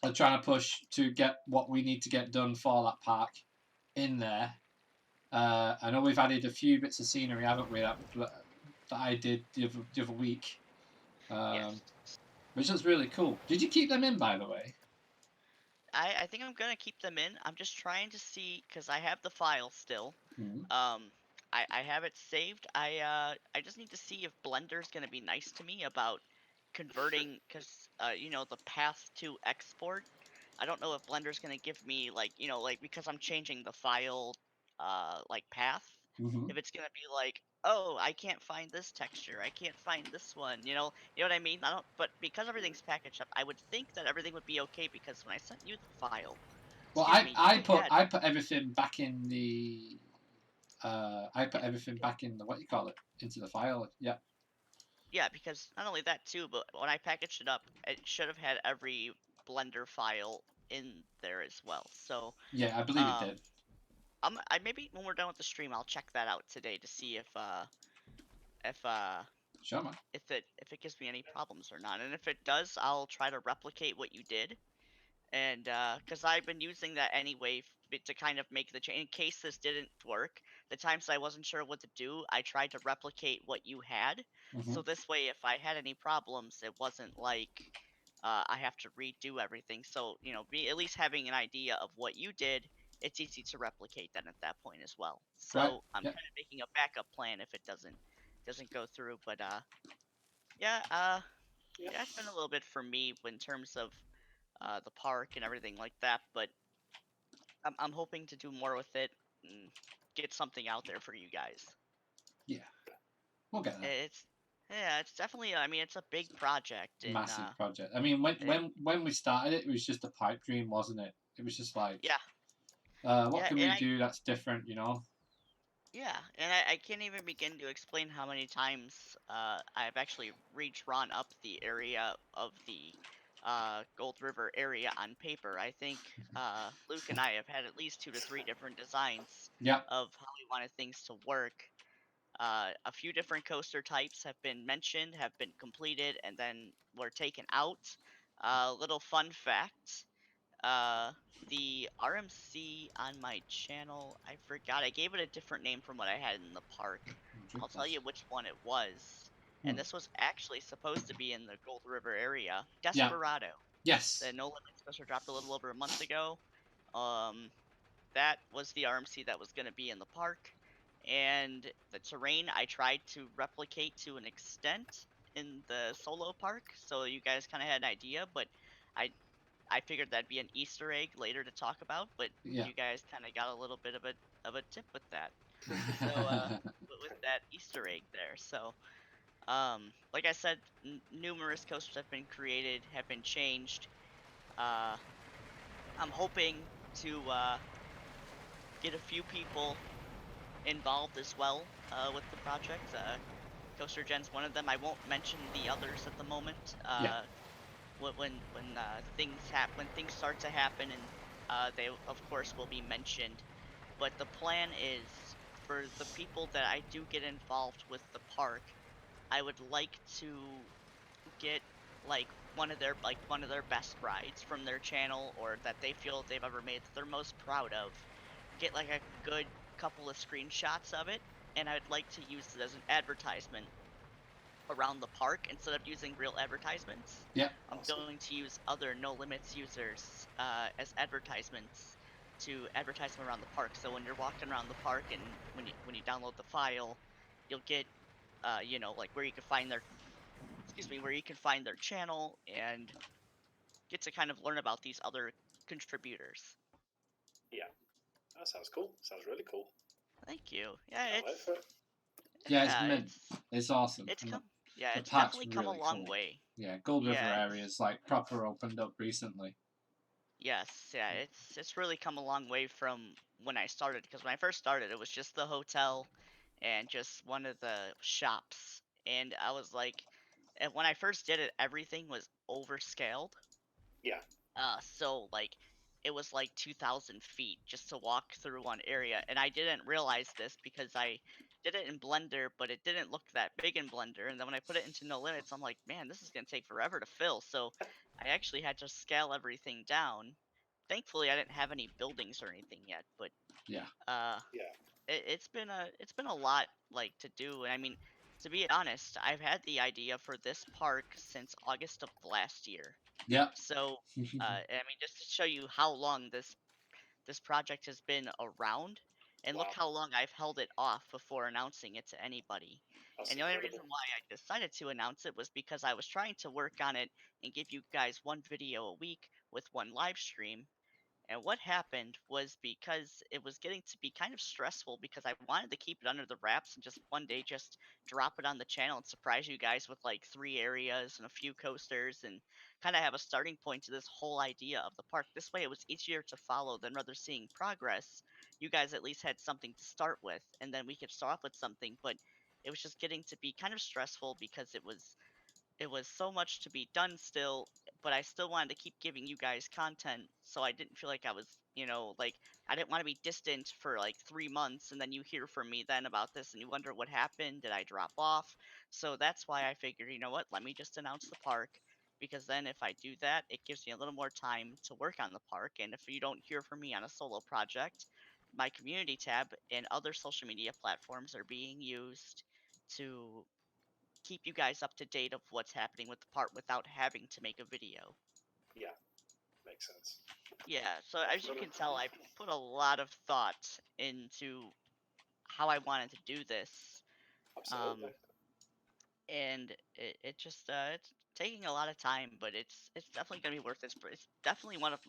are trying to push to get what we need to get done for that park in there. I know we've added a few bits of scenery, haven't we? That I did the other week, Yes. which was really cool. Did you keep them in, by the way? I think I'm gonna keep them in. I'm just trying to see because I have the file still. Mm-hmm. Um, I have it saved. I just need to see if Blender's gonna be nice to me about converting because you know the path to export. I don't know if Blender's gonna give me like you know like because I'm changing the file like path. Mm-hmm. If it's gonna be like oh I can't find this texture I can't find this one you know what I mean I don't but because everything's packaged up I would think that everything would be okay because when I sent you the file Well, excuse me you had I put everything back in the I put everything back in the what you call it into the file. Yeah. yeah because not only that too but when I packaged it up it should have had every Blender file in there as well so Yeah, I believe it um did. I maybe when we're done with the stream I'll check that out today to see if Sure, man. if it gives me any problems or not and if it does I'll try to replicate what you did and because I've been using that anyway to kind of make the change in case this didn't work. The times I wasn't sure what to do, I tried to replicate what you had. Mm-hmm. So this way, if I had any problems, it wasn't like I have to redo everything. So you know, be at least having an idea of what you did, it's easy to replicate then at that point as well. Right. So I'm Yeah. kind of making a backup plan if it doesn't go through. But yeah, Yeah. yeah, it's been a little bit for me in terms of the park and everything like that. But I'm hoping to do more with it and get something out there for you guys. Yeah. We'll get there. It's yeah, it's definitely. I mean, it's a big project, and Massive project. I mean, when it, we started it, it was just a pipe dream, wasn't it? It was just like, yeah, what yeah, can and we do that's different? You know? yeah, and I can't even begin to explain how many times I've actually redrawn up the area of the Gold River area on paper. I think Luke and I have had at least 2 to 3 different designs Yeah. of how we wanted things to work. A few different coaster types have been mentioned, have been completed, and then were taken out. Little fun fact uh, the RMC on my channel, I forgot. I gave it a different name from what I had in the park. Drink I'll tell this. you which one it was. And Hmm. this was actually supposed to be in the Gold River area. Yeah. Desperado. The Yes. No Limits coaster dropped a little over a month ago. Um, that was the RMC that was going to be in the park. And the terrain I tried to replicate to an extent in the solo park, so you guys kind of had an idea. But I I figured that'd be an Easter egg later to talk about. But Yeah. you guys kind of got a little bit of a tip with that. So with that Easter egg there. So like I said, numerous coasters have been created, have been changed. Uh, I'm hoping to get a few people involved as well with the project. CoasterGen's one of them. I won't mention the others at the moment. Yeah. When when things start to happen, and they of course will be mentioned. But the plan is for the people that I do get involved with the park, I would like to get like one of their best rides from their channel or that they feel they've ever made that they're most proud of get like a good couple of screenshots of it, and I'd like to use it as an advertisement around the park instead of using real advertisements. Yeah. I'm Awesome. going to use other no limits users as advertisements to advertise them around the park. So when you're walking around the park and when you download the file, you'll get you know like where you can find their where you can find their channel and get to kind of learn about these other contributors. Yeah. That sounds cool. Sounds really cool. Thank you. Yeah, Can't wait for it. Yeah. It's yeah, meant. It's awesome. it's And come yeah, the it's park's definitely come a really long cool. way. Yeah. Gold River Yeah, area is like proper opened up recently. yes, yeah, it's really come a long way from when I started because when I first started it was just the hotel and just one of the shops and I was like and when I first did it everything was overscaled. Yeah. So like it was like 2,000 feet just to walk through one area. And I didn't realize this because I did it in Blender, but it didn't look that big in Blender. And then when I put it into No Limits, I'm like, man, this is going to take forever to fill. So I actually had to scale everything down. Thankfully, I didn't have any buildings or anything yet, but Yeah. uh, Yeah. it's been a lot like to do. And I mean, to be honest, I've had the idea for this park since August of last year. Yep. So, I mean, just to show you how long this project has been around, and look Wow. how long I've held it off before announcing it to anybody. That's And the only incredible. reason why I decided to announce it was because I was trying to work on it and give you guys one video a week with one live stream. And what happened was because it was getting to be kind of stressful because I wanted to keep it under the wraps and just one day just drop it on the channel and surprise you guys with like 3 areas and a few coasters and kind of have a starting point to this whole idea of the park. This way it was easier to follow than rather seeing progress. You guys at least had something to start with and then we could start off with something, but it was just getting to be kind of stressful because it was so much to be done still, but I still wanted to keep giving you guys content, so I didn't feel like I was, like I didn't want to be distant for like 3 months and then you hear from me then about this and you wonder what happened. Did I drop off? So that's why I figured, you know what, let me just announce the park because then if I do that, it gives me a little more time to work on the park. And if you don't hear from me on a solo project, my community tab and other social media platforms are being used to keep you guys up to date of what's happening with the part without having to make a video. Yeah. Makes sense. Yeah, so as you Definitely. can tell, I put a lot of thought into how I wanted to do this. Absolutely. Um, and it just it's taking a lot of time, but it's definitely gonna be worth it. It's definitely one of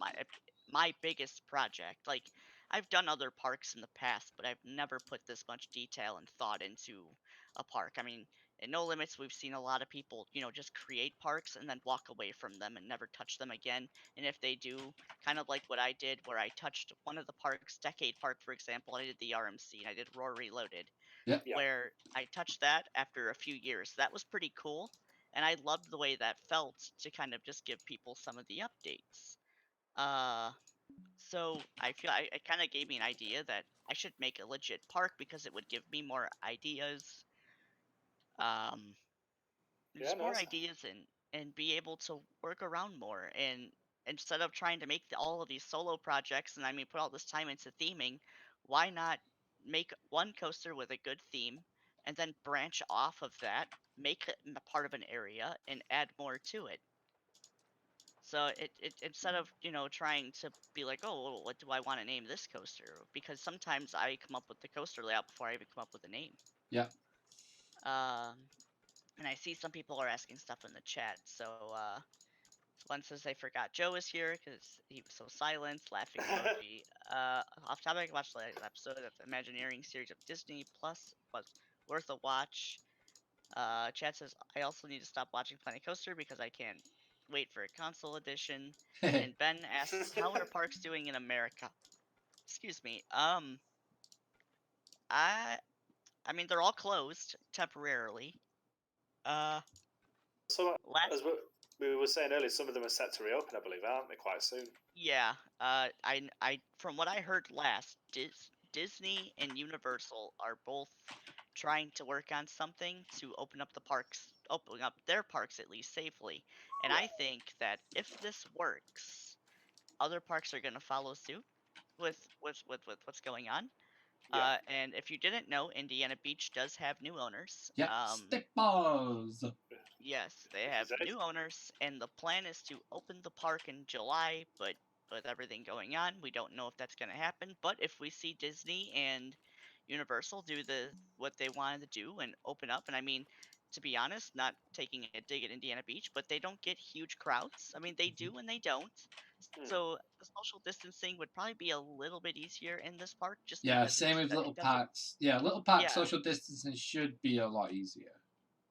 my biggest project. Like I've done other parks in the past, but I've never put this much detail and thought into a park. I mean, in No Limits, we've seen a lot of people, just create parks and then walk away from them and never touch them again. And if they do, kind of like what I did, where I touched one of the parks, Decade Park, for example, I did the RMC and I did Roar Reloaded Yep. Yeah. where I touched that after a few years. That was pretty cool, and I loved the way that felt to kind of just give people some of the updates. Uh, so I feel it kind of gave me an idea that I should make a legit park because it would give me more ideas. Um, Yeah. just more Nice. ideas and be able to work around more and instead of trying to make all of these solo projects and I mean put all this time into theming, why not make one coaster with a good theme and then branch off of that, make it a part of an area and add more to it. So it instead of trying to be like, oh well, what do I want to name this coaster, because sometimes I come up with the coaster layout before I even come up with a name. Yep. um and I see some people are asking stuff in the chat. So one says they forgot Joe was here because he was so silent, laughing emoji. Off topic, I watched the latest episode of the Imagineering series of Disney Plus. Was worth a watch. Chat says I also need to stop watching Planet Coaster because I can't wait for a console edition. And Ben asks, how are parks doing in America? Excuse me. I I mean they're all closed temporarily. Uh, So, last as we were saying earlier, some of them are set to reopen, I believe, aren't they, quite soon? Yeah, from what I heard last, Disney and Universal are both trying to work on something to open up their parks at least safely. And Yeah. I think that if this works, other parks are going to follow suit with what's going on. Yeah. And if you didn't know, Indiana Beach does have new owners. Yep. Stick balls. Yes, they Happy have days. new owners, and the plan is to open the park in July. But with everything going on, we don't know if that's going to happen. But if we see Disney and Universal do what they wanted to do and open up, and I mean, to be honest, not taking a dig at Indiana Beach, but they don't get huge crowds. I mean, they do and they don't. Hmm. So the social distancing would probably be a little bit easier in this park, just Yeah, because same with little it doesn't. packs. Yeah, little pack Yeah, social distancing should be a lot easier.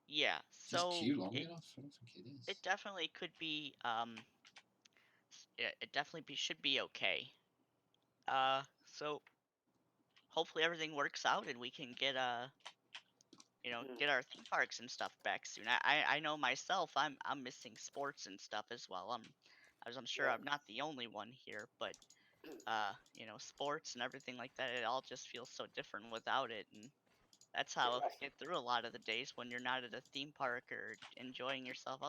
yeah. Just So queue long it enough? I don't think it it is. definitely could be it definitely should be okay. So hopefully everything works out and we can get Hmm. get our theme parks and stuff back soon. I know myself, I'm missing sports and stuff as well. As I'm sure Yeah. I'm not the only one here, but sports and everything like that. It all just feels so different without it, and that's how I Yeah, get through a lot of the days when you're not at a theme park or enjoying yourself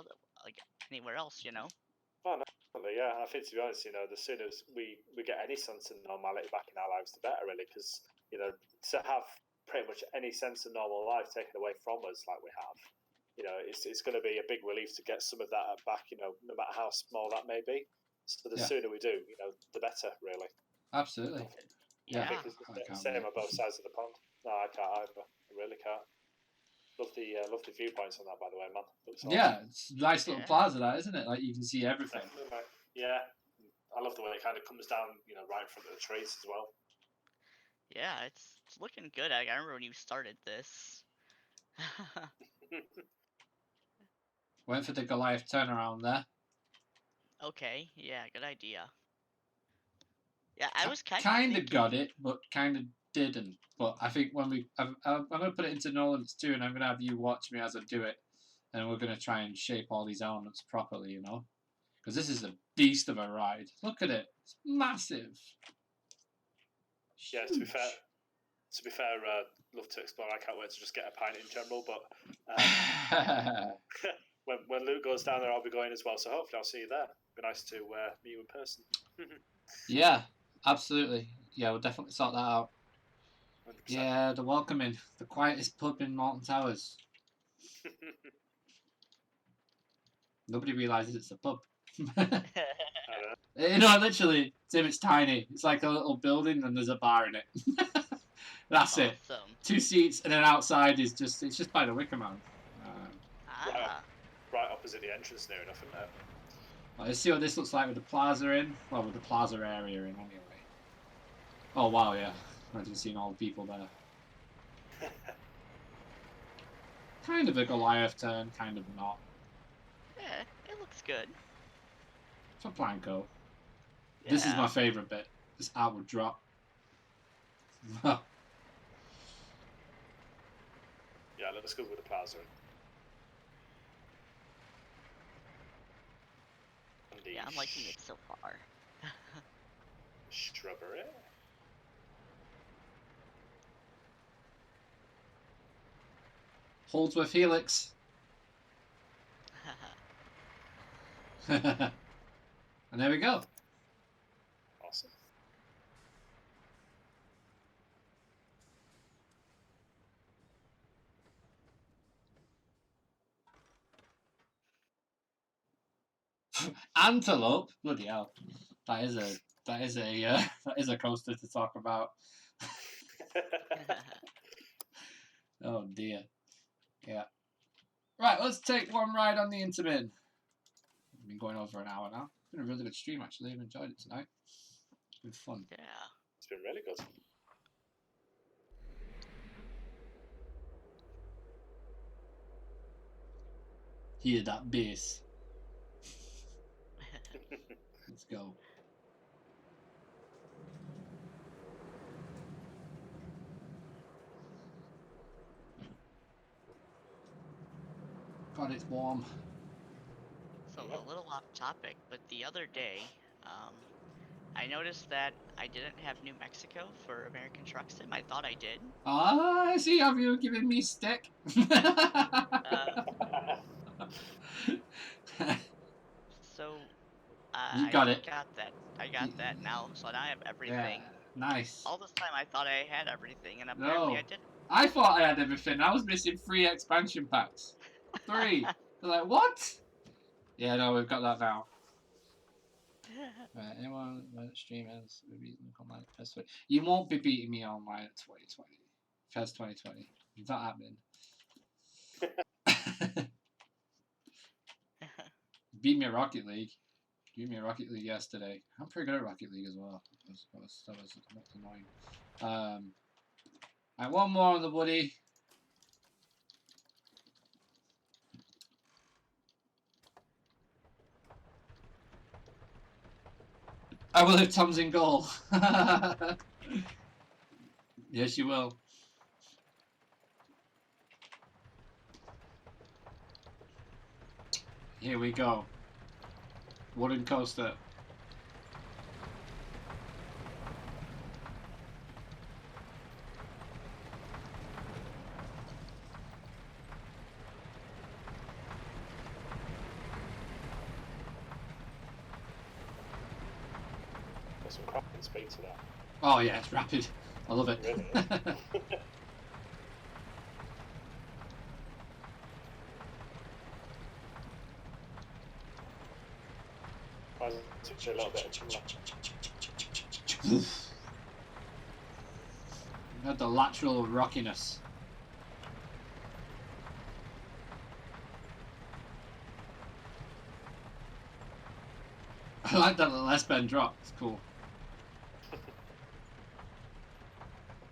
like anywhere else. oh, no, definitely, yeah. I think to be honest, the sooner we get any sense of normality back in our lives, the better, really, because to have pretty much any sense of normal life taken away from us, like we have, it's going to be a big relief to get some of that back. No matter how small that may be. So the Yeah. sooner we do, the better, really. Absolutely. I Yeah. think it's I the can't same wait. on both sides of the pond. No, I can't either. I really can't. Love the viewpoints on that, by the way, man. Looks awesome. Yeah, it's a nice little Yeah. plaza, that, isn't it? Like you can see everything. Definitely, mate. Yeah, I love the way it kind of comes down, right in front of the trees as well. Yeah, it's looking good. I remember when you started this. Went for the Goliath turnaround there. Okay, yeah, good idea. Yeah, I was kind of Kind of thinking. got it, but kind of didn't. But I think when I'm going to put it into Nolan's too, and I'm going to have you watch me as I do it, and we're going to try and shape all these elements properly, because this is a beast of a ride. Look at it; it's massive. Yeah, to be fair, love to explore. I can't wait to just get a pint in general. But when Luke goes down there, I'll be going as well. So hopefully I'll see you there. It'd be nice to meet you in person. Yeah, absolutely. Yeah, we'll definitely sort that out. 100%. Yeah, the welcoming, the quietest pub in Morton Towers. Nobody realizes it's a pub. Literally, Tim, it's tiny. It's like a little building and there's a bar in it. That's it. Awesome. 2 seats and then outside is it's just by the Wicker Man. Right opposite the entrance, near enough, isn't it? Well, let's see what this looks like with the plaza in. Well, with the plaza area in anyway. Oh wow, yeah. Imagine seeing all the people there. Kind of a Goliath turn, kind of not. Yeah, it looks good. For Planko. Yeah. This is my favourite bit. This outward drop. Yeah, let's go with the plaza. Yeah, I'm liking it so far. Shrubbery. Holdsworth Helix. And there we go. Awesome. Antelope. Bloody hell. That is a coaster to talk about. Oh dear. Yeah. Right, let's take one ride on the Intamin. We've been going over an hour now. It's been a really good stream actually. I've enjoyed it tonight. It's been fun. Yeah. It's been really good. Hear that bass. Let's go. God, it's warm. So a little off topic, but the other day, I noticed that I didn't have New Mexico for American Truck Sim. I thought I did. Ah, I see how you're giving me stick. So You I got it. got that. I got that now. So now I have everything. Yeah, nice. All this time I thought I had everything, and apparently No, I didn't. I thought I had everything. I was missing 3 expansion packs. 3. They're like, what? Yeah, no, we've got that now. Right, anyone when the stream ends, we'll be online at PES 20. You won't be beating me online at 2020. PES 2020. It's not happening. Beat me at Rocket League. Beat me at Rocket League yesterday. I'm pretty good at Rocket League as well. That was annoying. I one more on the Woody. I will if Tom's in goal. Yes, you will. Here we go. Wooden coaster. some cracking speed to that. Oh yeah, it's rapid. I love it. Really? I was a little bit of trim left. Got the lateral rockiness. I like that little S-bend drop. It's cool.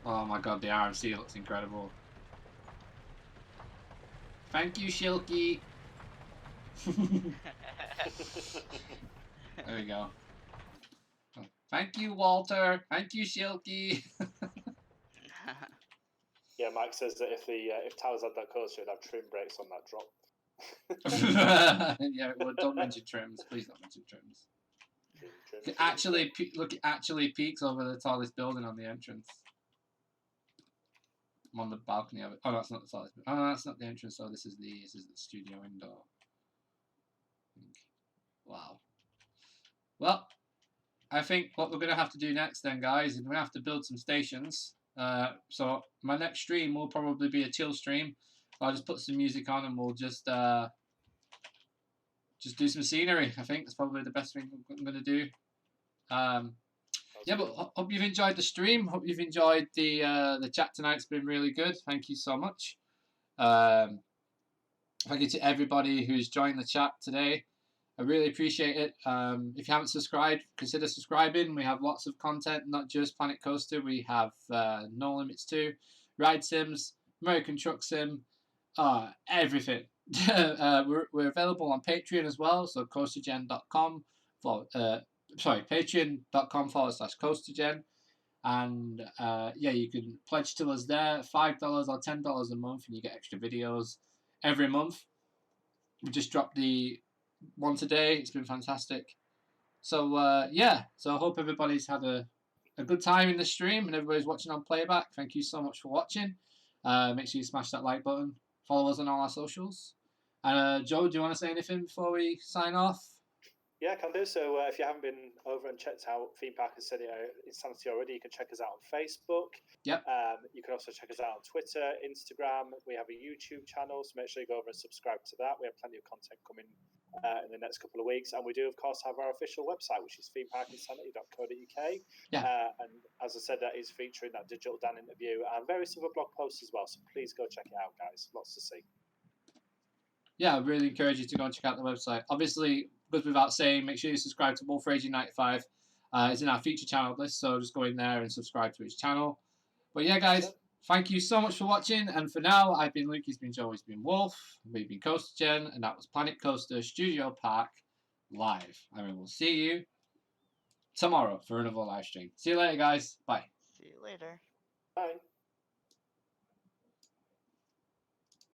Oh my god, the RMC looks incredible. Thank you, Shilky. There we go. Thank you, Walter. Thank you, Shilky. Yeah, Mike says that if Towers had that coaster, it'd have trim brakes on that drop. Yeah, well, don't mention trims. Please don't mention trims. Trim. Look, it actually peaks over the tallest building on the entrance. I'm on the balcony of it. Oh, no, that's not the tallest. Oh, no, that's not the entrance. So this is the studio indoor. Wow. Well, I think what we're going to have to do next then, guys, is we're going to have to build some stations. So my next stream will probably be a chill stream. I'll just put some music on and we'll just do some scenery. I think that's probably the best thing I'm going to do. Yeah, but hope you've enjoyed the stream. Hope you've enjoyed the chat tonight. It's been really good. Thank you so much. Thank you to everybody who's joined the chat today. I really appreciate it. If you haven't subscribed, consider subscribing. We have lots of content, not just Planet Coaster. We have No Limits 2, Ride Sims, American Truck Sim, everything. We're available on Patreon as well, so CoasterGen.com. Patreon.com/CoasterGen. And yeah, you can pledge to us there, $5 or $10 a month, and you get extra videos every month. We just dropped the one today. It's been fantastic. So yeah, so I hope everybody's had a good time in the stream and everybody's watching on playback. Thank you so much for watching. Make sure you smash that like button. Follow us on all our socials. And Joe, do you want to say anything before we sign off? Yeah, I can do. So if you haven't been over and checked out Theme Park Insanity already, you can check us out on Facebook. Yep. You can also check us out on Twitter, Instagram. We have a YouTube channel, so make sure you go over and subscribe to that. We have plenty of content coming in the next couple of weeks. And we do, of course, have our official website, which is themeparkinsanity.co.uk. Yeah. And as I said, that is featuring that Digital Dan interview and various other blog posts as well. So please go check it out, guys. Lots to see. Yeah, I really encourage you to go and check out the website. Obviously, goes without saying, make sure you subscribe to Wolf Raging 95. It's in our feature channel list, so just go in there and subscribe to his channel. But yeah, guys, thank you so much for watching. And for now, I've been Luke, he's been Joe, he's been Wolf, we've been CoasterGen, and that was Planet Coaster Studio Park live. And we will see you tomorrow for another live stream. See you later, guys. Bye. See you later. Bye.